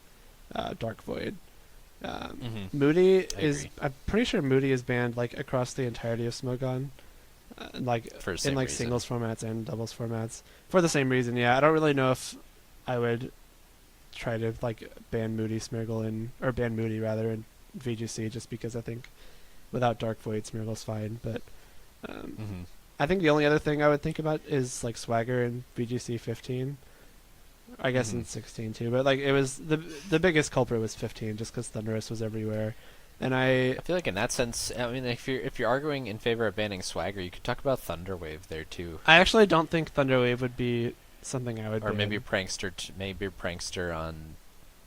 Dark Void. Moody is... I'm pretty sure Moody is banned like across the entirety of Smogon. Like in like singles formats and doubles formats. For the same reason, yeah. I don't really know if I would try to like ban Moody Smeargle or ban Moody rather in VGC, just because I think without Dark Void, Smeargle's fine. But I think the only other thing I would think about is like Swagger in VGC 15. I guess in 16 too, but like it was the biggest culprit was 15, just because Thundurus was everywhere. And I feel like in that sense, I mean, if you're arguing in favor of banning Swagger, you could talk about Thunderwave there too. I actually don't think Thunderwave would be something I would. Or ban. maybe Prankster on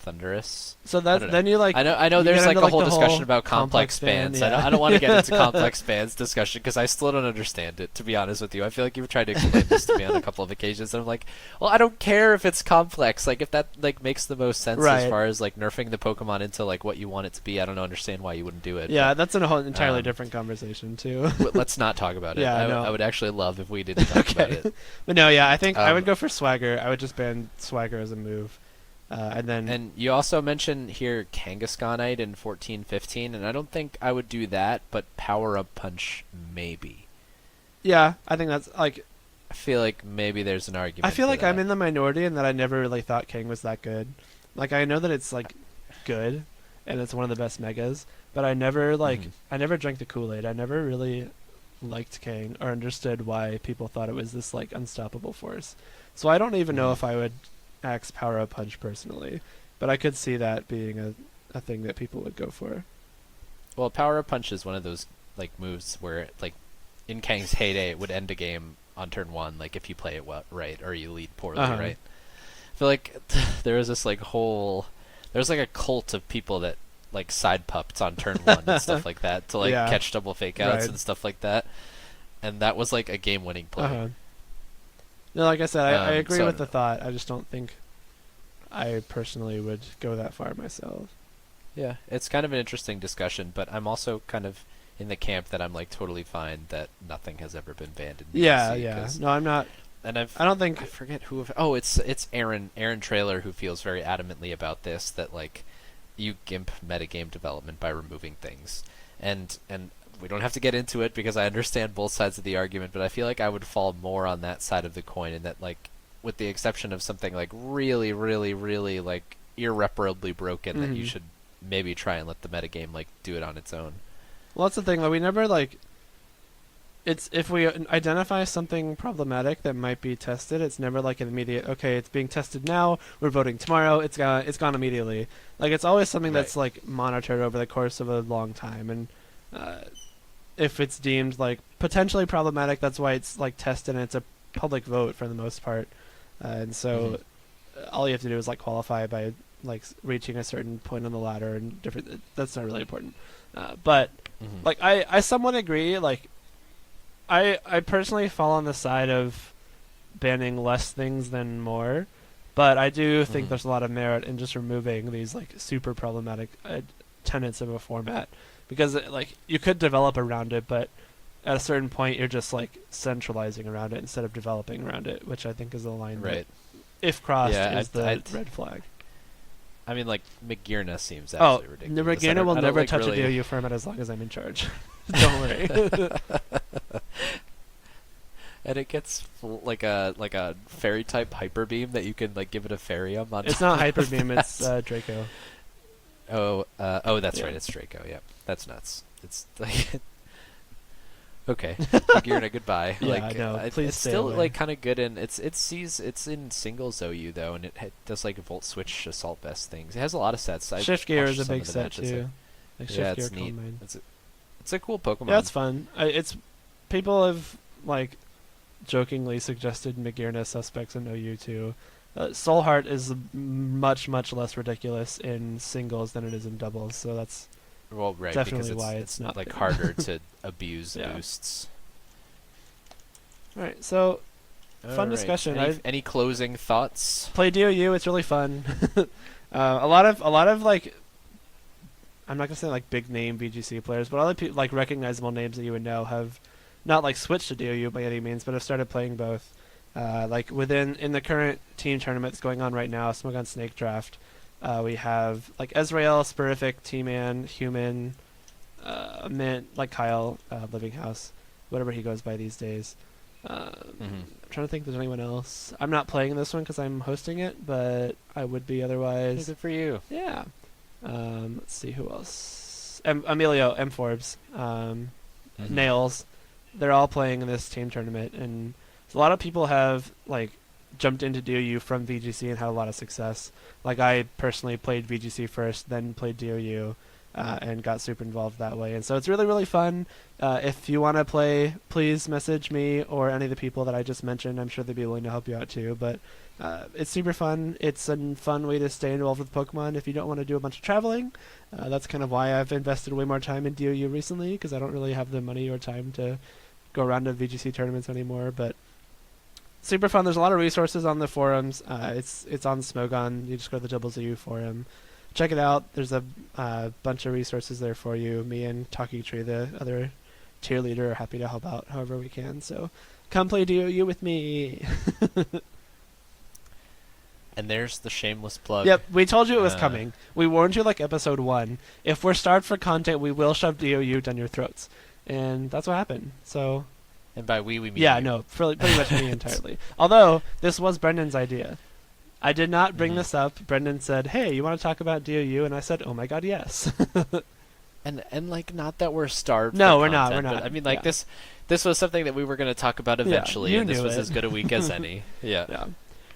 Thunderous. So that then you like. I know. You There's get like into, a whole the discussion about complex band, bands. yeah. I don't want to get into complex bands discussion because I still don't understand it. To be honest with you, I feel like you've tried to explain this to me on a couple of occasions, and I'm like, well, I don't care if it's complex. Like if that like makes the most sense Right. as far as like nerfing the Pokemon into like what you want it to be. I don't understand why you wouldn't do it. Yeah, but, that's a whole entirely different conversation too. let's not talk about it. Yeah, I would actually love if we didn't talk about it. But no, yeah, I think I would go for Swagger. I would just ban Swagger as a move. And then And you also mentioned here Kangaskhanite in 14-15, and I don't think I would do that, but Power Up Punch maybe. yeah, I think that's like I feel like maybe there's an argument. I feel for like that. I'm in the minority in that I never really thought King was that good. Like I know that it's like good and it's one of the best megas, but I never I never drank the Kool-Aid. I never really liked King or understood why people thought it was this like unstoppable force. So I don't even know if I would axe Power Up Punch personally, but I could see that being a thing that people would go for. Well, Power Up Punch is one of those like moves where like in Kang's heyday it would end a game on turn 1, like if you play it right or you lead poorly, right? I feel like there was this like there's like a cult of people that like side pupped on turn 1 and stuff like that to like catch double fake outs and stuff like that, and that was like a game winning play. No, like I said, I agree so with the thought. I just don't think I personally would go that far myself. Yeah, it's kind of an interesting discussion, but I'm also kind of in the camp that I'm like totally fine that nothing has ever been banned in VGC. Yeah. No, I'm not. And I don't think. I forget who. It's Aaron Trailer who feels very adamantly about this, that like you gimp metagame development by removing things, and we don't have to get into it because I understand both sides of the argument, but I feel like I would fall more on that side of the coin, and that like with the exception of something like really, really, really like irreparably broken, that you should maybe try and let the metagame like do it on its own. Well, that's the thing. Though. We never like. It's if we identify something problematic that might be tested, it's never like an immediate. Okay, it's being tested now. We're voting tomorrow. It's gone immediately. Like it's always something that's like monitored over the course of a long time, and if it's deemed like potentially problematic, that's why it's like tested and it's a public vote for the most part. And so all you have to do is like qualify by like reaching a certain point on the ladder and different. That's not really important. But like I somewhat agree. Like I personally fall on the side of banning less things than more, but I do think there's a lot of merit in just removing these like super problematic tenets of a format, because like you could develop around it, but at a certain point you're just like centralizing around it instead of developing around it, which I think is a line that, if crossed, is the red flag. I mean, like Magirna seems absolutely ridiculous. Magirna will never like, touch really... a DOU format as long as I'm in charge. Don't worry. And it gets like a fairy type hyper beam that you can like give it a fairyum on. It's not hyper beam. It's Draco. That's right. It's Draco. Yeah, that's nuts. It's like okay, Magirna, goodbye. Yeah, like, I know. Please it's stay still away. like kind of good, and it's in singles OU though, and it does like volt switch assault vest things. It has a lot of sets. Shift gear is a big set too. Like shift it's gear neat. combine. It's a cool Pokemon. Yeah, it's fun. It's people have like jokingly suggested Magirna suspects in OU too. Soul Heart is much less ridiculous in singles than it is in doubles, so that's definitely because why it's not like there. harder to abuse boosts. All right, so fun discussion. Any closing thoughts? Play DOU. It's really fun. A lot of like, I'm not gonna say like big name VGC players, but other like recognizable names that you would know have not like switched to DOU by any means, but have started playing both. Like in the current team tournament that's going on right now, Smogon Snake Draft, we have like Ezreal, Spurific, T-Man, Human, Mint, like Kyle, Living House, whatever he goes by these days. I'm trying to think if there's anyone else. I'm not playing this one because I'm hosting it, but I would be otherwise. Good for you. Yeah. Let's see who else. Emilio, M Forbes, Nails. They're all playing in this team tournament, and a lot of people have like jumped into DOU from VGC and had a lot of success. Like I personally played VGC first, then played DOU. and got super involved that way. And so it's really, really fun. If you want to play, please message me or any of the people that I just mentioned. I'm sure they'd be willing to help you out too. But it's super fun. It's a fun way to stay involved with Pokemon if you don't want to do a bunch of traveling. That's kind of why I've invested way more time in DOU recently, because I don't really have the money or time to go around to VGC tournaments anymore. But super fun. There's a lot of resources on the forums. It's on Smogon. You just go to the ZZU forum. Check it out. There's a bunch of resources there for you. Me and Taki Tree, the other tier leader, are happy to help out however we can. So come play DOU with me. And there's the shameless plug. Yep, we told you it was coming. We warned you like episode 1. If we're starved for content, we will shove DOU down your throats. And that's what happened. So, and by we mean yeah, you. no, pretty much me entirely. Although, this was Brendan's idea. I did not bring this up. Brendan said, hey, you want to talk about DOU? And I said, oh my god, yes. And like, not that we're starved. No, for we're content, not. But, I mean, like, this was something that we were going to talk about eventually, you and this knew was it. as good a week as any. Yeah.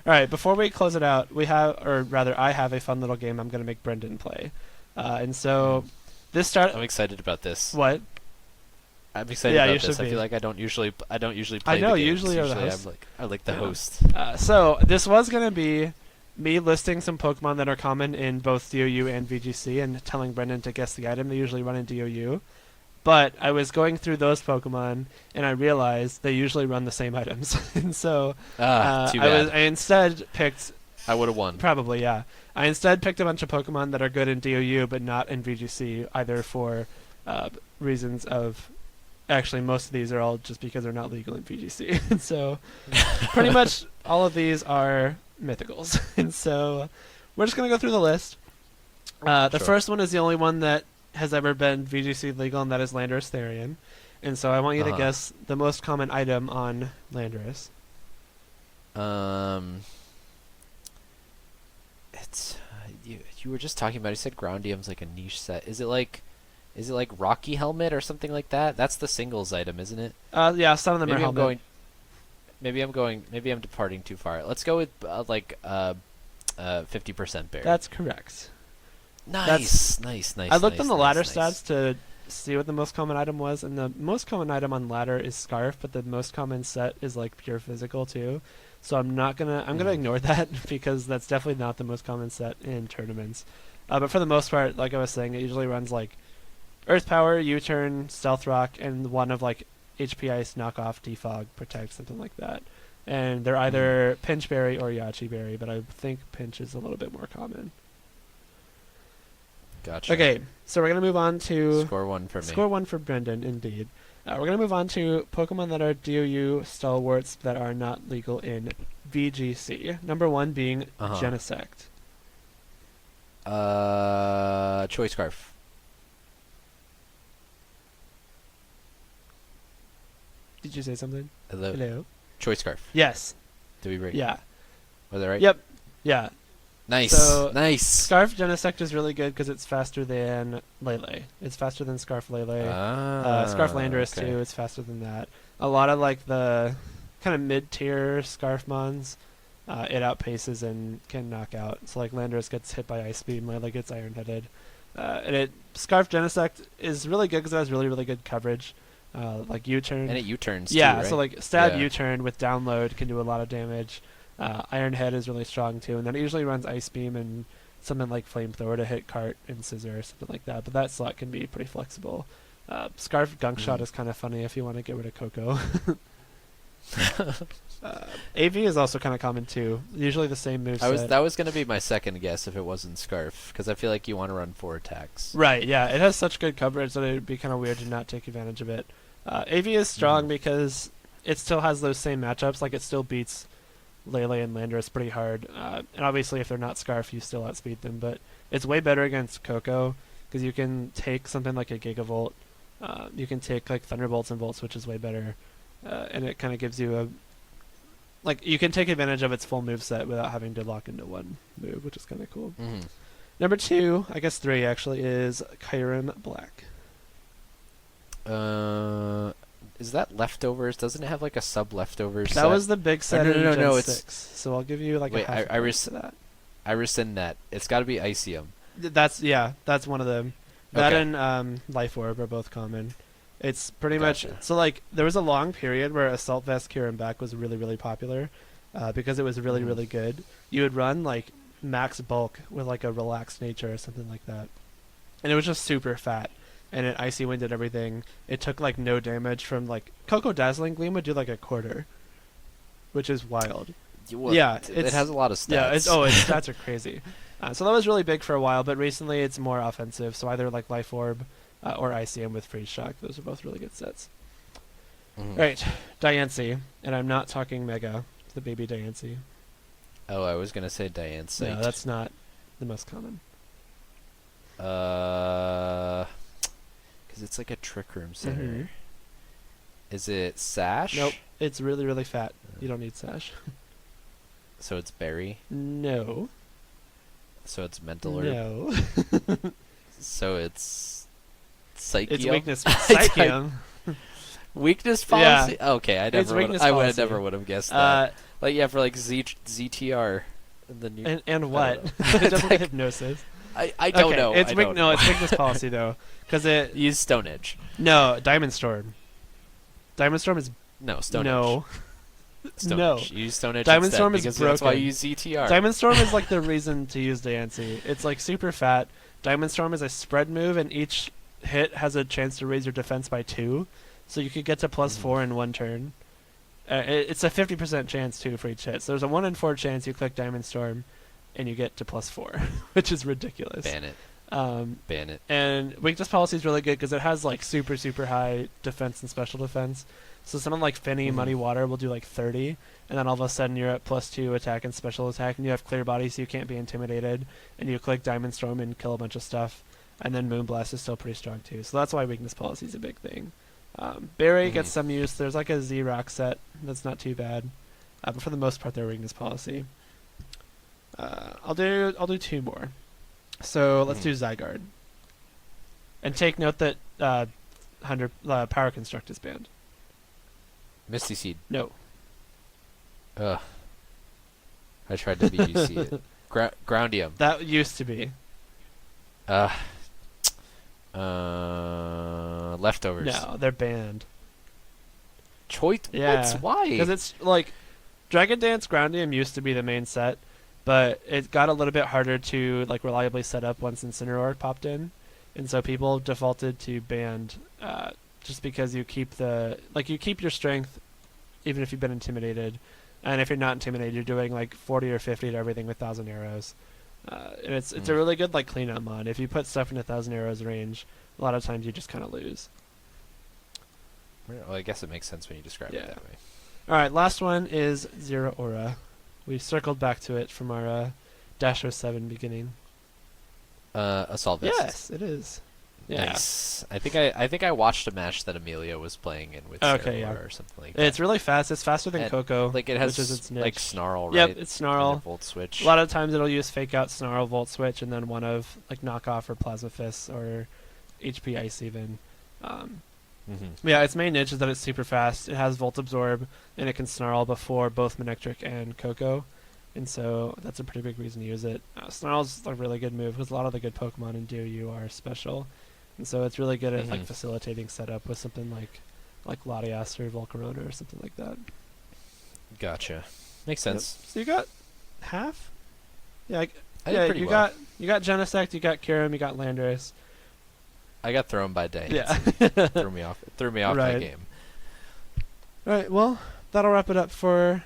All right, before we close it out, I have a fun little game I'm going to make Brendan play. And so, I'm excited about this. What? I'm excited you about this. should I be. feel like I don't usually play I know, the games. usually you're the host. I like the host. So, this was going to be me listing some Pokemon that are common in both DOU and VGC and telling Brendan to guess the item they usually run in DOU. But I was going through those Pokemon, and I realized they usually run the same items. And so too bad. I instead picked... I would have won. Probably, yeah. I instead picked a bunch of Pokemon that are good in DOU, but not in VGC, either for reasons of... Actually, most of these are all just because they're not legal in VGC. And so pretty much all of these are mythicals. And so we're just going to go through the list. The first one is the only one that has ever been VGC legal, and that is Landorus Therian. And so I want you to guess the most common item on Landorus. It's you were just talking about. You said Groundium's like a niche set. Is it like Rocky Helmet or something like that? That's the singles item, isn't it? Yeah, some of them are helmet. Maybe I'm departing too far. Let's go with 50% bear. That's correct. Nice. I looked on the ladder stats to see what the most common item was, and the most common item on ladder is Scarf, but the most common set is like pure physical too. So I'm gonna ignore that because that's definitely not the most common set in tournaments. But for the most part, like I was saying, it usually runs like Earth Power, U-Turn, Stealth Rock, and one of like HP Ice, Knockoff, Defog, Protect, something like that. And they're either Pinch Berry or Yachi Berry, but I think Pinch is a little bit more common. Gotcha. Okay, so we're going to move on to... Score 1 for me. Score 1 for Brendan, indeed. We're going to move on to Pokemon that are DOU stalwarts that are not legal in VGC. Number 1 being Genesect. Choice Scarf. Did you say something? Hello? Choice Scarf. Yes. Did we break? Yeah. Was that right? Yep. Yeah. Nice. So nice. Scarf Genesect is really good because it's faster than Lele. It's faster than Scarf Lele. Scarf Landorus too. It's faster than that. A lot of like the kind of mid-tier Scarf mons, it outpaces and can knock out. So like Landorus gets hit by Ice Beam, Lele gets Iron Headed. Scarf Genesect is really good because it has really, really good coverage. Like U-turn. And it U-turns yeah, too, right? So like stab U-turn with download can do a lot of damage. Iron Head is really strong too, and then it usually runs Ice Beam and something like Flamethrower to hit Cart and Scissor or something like that. But that slot can be pretty flexible. Scarf Gunk Shot is kind of funny if you want to get rid of Coco. AV is also kind of common too. Usually the same moveset. That was going to be my second guess if it wasn't Scarf, because I feel like you want to run 4 attacks. Right, yeah. It has such good coverage that it would be kind of weird to not take advantage of it. AV is strong because it still has those same matchups. Like it still beats Lele and Landorus pretty hard. And obviously if they're not Scarf, you still outspeed them. But it's way better against Coco because you can take something like a Gigavolt. You can take like Thunderbolts and Volts, which is way better. And it kind of gives you you can take advantage of its full moveset without having to lock into one move, which is kind of cool. Mm-hmm. Number 2, I guess 3 actually, is Kyurem Black. Is that leftovers? Doesn't it have like a sub leftovers? That was the big set in Gen it's 6. So I'll give you like a half to that. I rescind that. It's got to be Icium. That's one of them. That Okay. and Life Orb are both common. It's pretty much Gotcha. so like there was a long period where Assault Vest Cure and Back was really really popular, because it was really Mhm. really good. You would run like max bulk with like a relaxed nature or something like that, and it was just super fat. And it icy winded everything. It took like no damage from like Coco Dazzling Gleam would do like a quarter, which is wild. Yeah, It has a lot of stats. Yeah, its stats are crazy. So that was really big for a while, but recently it's more offensive. So either like Life Orb or ICM with Freeze Shock. Those are both really good sets. Mhm. Right, Diancie, and I'm not talking Mega. It's the baby Diancie. Oh, I was gonna say Diane's Sight. No, that's not the most common. Because it's like a Trick Room center. Mhm. Is it Sash? Nope, it's really really fat. You don't need Sash. So it's Berry. No. So it's Mental Herb. No. So it's Psychium. It's weakness Psychium. Weakness policy. Okay, It's weakness I policy. never would have guessed that. Like yeah, for like ZTR, the new. And what? know. It doesn't get hypnosis. I don't know. It's I don't know. it's weakness policy though, because it Use Stone Edge. Diamond Storm. Diamond Storm is No, Stone no. Edge. Stone No. Edge. Use Stone Edge Diamond instead, Storm is because that's why broken. you use ZTR. Diamond Storm is like the reason to use Diancie. It's like super fat. Diamond Storm is a spread move, and each hit has a chance to raise your defense by 2, so you could get to +4 in one turn. It's a 50% chance too for each hit. So there's a 1 in 4 chance you click Diamond Storm, and you get to +4, which is ridiculous. Ban it. Ban it. And weakness policy is really good because it has like super super high defense and special defense. So someone like Finny Muddy Water will do like 30, and then all of a sudden you're at +2 attack and special attack, and you have clear body, so you can't be intimidated. And you click Diamond Storm and kill a bunch of stuff, and then Moonblast is still pretty strong too. So that's why weakness policy is a big thing. Barry gets some use. There's like a Z-Rock set that's not too bad, but for the most part they're weakness policy. I'll do 2 more. So let's do Zygarde. And take note that 100 Power Construct is banned. Misty Seed. No. Ugh. I tried to BGC it. Groundium. That used to be. Leftovers. No, they're banned. Choice. Yeah. What? Why? Because it's like Dragon Dance Groundium used to be the main set, but it got a little bit harder to like reliably set up once Incineroar popped in, and so people defaulted to banned, just because you keep your strength even if you've been intimidated, and if you're not intimidated you're doing like 40 or 50 to everything with 1,000 arrows, and it's a really good like cleanup mod. If you put stuff in 1,000 arrows range, a lot of times you just kind of lose. Well, I guess it makes sense when you describe it that way. All right, last one is Zero Aura. We circled back to it from our Dash 07 beginning. Assault Vest. Yes, it is. Yeah. Nice. I think I watched a match that Amelia was playing in with Sarah or something like that. It's really fast. It's faster than And, Coco. Like it has which is its niche. like Snarl, right? Yep, it's Snarl. And a Volt Switch. A lot of times it'll use Fake Out, Snarl, Volt Switch, and then one of like Knockoff or Plasma Fist or HP Ice even. Yeah, its main niche is that it's super fast. It has Volt Absorb, and it can Snarl before both Manectric and Coco. And so that's a pretty big reason to use it. Snarl's a really good move because a lot of the good Pokemon in DOU are special. And so it's really good at like facilitating setup with something like Latias or Volcarona or something like that. Gotcha. Makes sense. Yep. So you got half? Yeah, I did pretty well. You got Genesect, you got Kyurem, you got Landorus. I got thrown by day. Yeah. Threw me off Right. my game. All right, well, that'll wrap it up for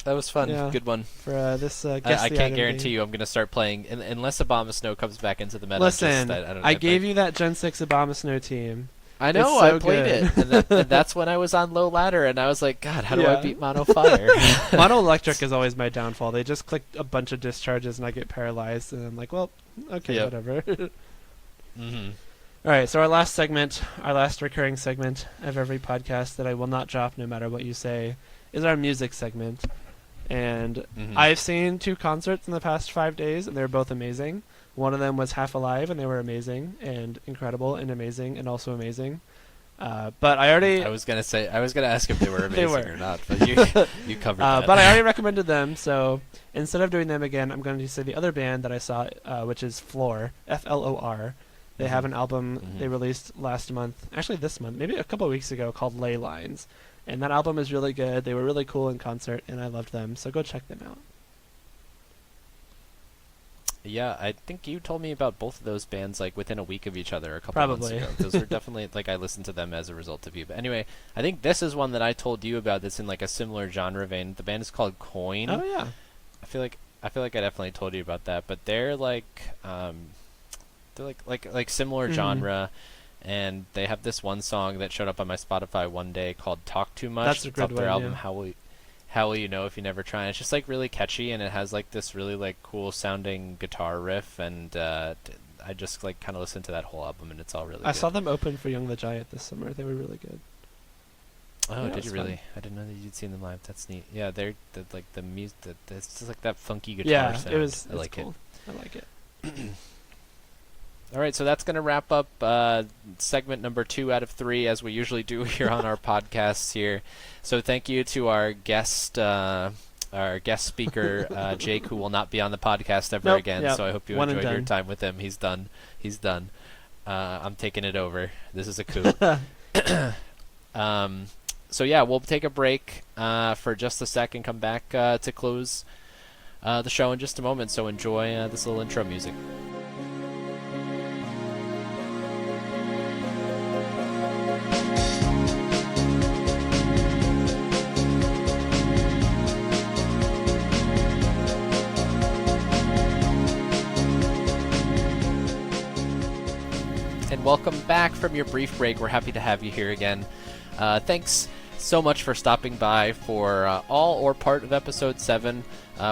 That was fun. Yeah. Good one. for this guess I the can't Identity. guarantee you I'm going to start playing unless Abomasnow comes back into the meta. Listen, I don't I know, gave you that Gen 6 Abomasnow team. I know, so I played good. it. And that's when I was on low ladder, and I was like, God, how do I Yeah. beat Mono Fire? Mono Electric is always my downfall. They just click a bunch of discharges and I get paralyzed, and I'm like, well, okay, Yep. whatever. Mm-hmm. All right, so our last recurring segment of every podcast that I will not drop no matter what you say, is our music segment. And I've seen 2 concerts in the past 5 days, and they're both amazing. One of them was Half Alive, and they were amazing and incredible and amazing and also amazing. But I was gonna ask if they were They amazing were. or not, but you covered that. But I already recommended them, so instead of doing them again, I'm going to say the other band that I saw, which is Floor, Flor. They have an album they released last month, actually this month, maybe a couple of weeks ago, called Ley Lines. And that album is really good. They were really cool in concert, and I loved them. So go check them out. Yeah, I think you told me about both of those bands like within a week of each other a couple months ago. Those are definitely like I listened to them as a result of you. But anyway, I think this is one that I told you about that's in like a similar genre vein. The band is called Coin. Oh yeah. I feel like I definitely told you about that. But they're like similar genre, and they have this one song that showed up on my Spotify one day called "Talk Too Much." That's a good one. Their album, yeah. How Will You Know If You Never Try? And it's just like really catchy, and it has like this really like cool sounding guitar riff, and I just like kind of listened to that whole album, and it's all really. I good. saw them open for Young the Giant this summer. They were really good. Oh, yeah, did you really? Fun. I didn't know that you'd seen them live. That's neat. Yeah, they're like the music. It's just like that funky guitar yeah, sound. it was. I like cool. I like it. All right, so that's going to wrap up segment number 2 out of 3, as we usually do here on our podcasts here. So thank you to our guest speaker, Jake, who will not be on the podcast ever again. Yep. So I hope you enjoyed your time with him. He's done. I'm taking it over. This is a coup. So yeah, we'll take a break for just a sec and come back to close the show in just a moment. So enjoy this little intro music. And welcome back from your brief break. We're happy to have you here again. Thanks so much for stopping by for all or part of episode 7.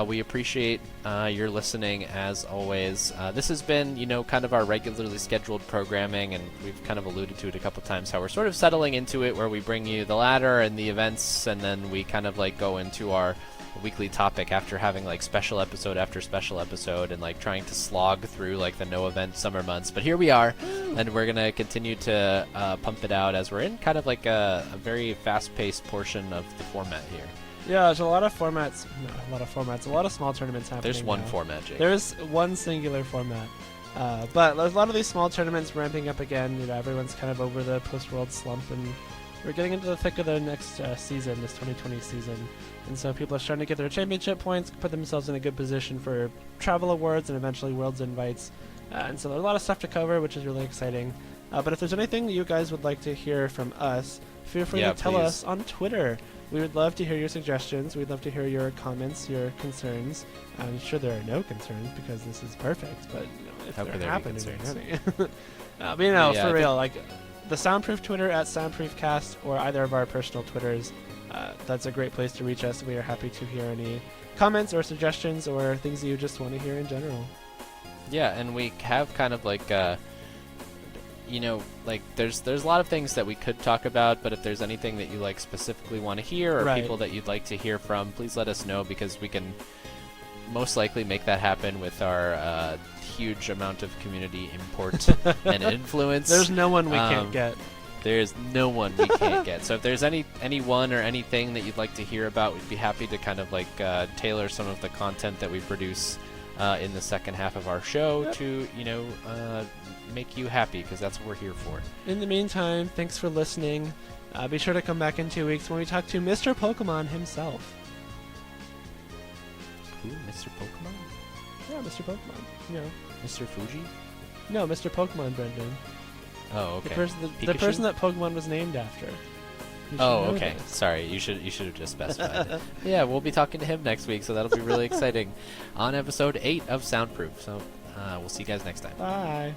We appreciate your listening as always. This has been, kind of our regularly scheduled programming, and we've kind of alluded to it a couple times, how we're sort of settling into it, where we bring you the ladder and the events, and then we kind of like go into our weekly topic after having like special episode after special episode and like trying to slog through like the no event summer months. But here we are, and we're gonna continue to pump it out as we're in kind of like a very fast-paced portion of the format here. Yeah, there's a lot of formats. A lot of small tournaments happening. There's one now. format, Jake. There's one singular format. But there's a lot of these small tournaments ramping up again. Everyone's kind of over the post-world slump, and we're getting into the thick of the next season, this 2020 season. And so people are starting to get their championship points, put themselves in a good position for travel awards and eventually Worlds invites. And so there's a lot of stuff to cover, which is really exciting. But if there's anything that you guys would like to hear from us, feel free to tell us on Twitter. We would love to hear your suggestions. We'd love to hear your comments, your concerns. I'm sure there are no concerns because this is perfect, but if How there could there happen be to be concerns? any. For real, like the Soundproof Twitter at SoundproofCast or either of our personal Twitters. That's a great place to reach us. We are happy to hear any comments or suggestions or things that you just want to hear in general. Yeah, and we have kind of like, there's a lot of things that we could talk about, but if there's anything that you like specifically want to hear or people that you'd like to hear from, please let us know, because we can most likely make that happen with our huge amount of community import and influence. There's no one we can't get. There's no one we can't get. So if there's anyone or anything that you'd like to hear about, we'd be happy to kind of like tailor some of the content that we produce in the second half of our show to, make you happy, because that's what we're here for. In the meantime, thanks for listening. Be sure to come back in 2 weeks when we talk to Mr. Pokemon himself. Who? Mr. Pokemon? Yeah, Mr. Pokemon. Mr. Fuji? No, Mr. Pokemon, Brendan. Oh, okay. The person that Pokemon was named after. Oh, okay. Sorry, you should have just specified it. Yeah, we'll be talking to him next week, so that'll be really exciting on episode 8 of Soundproof. So we'll see you guys next time. Bye.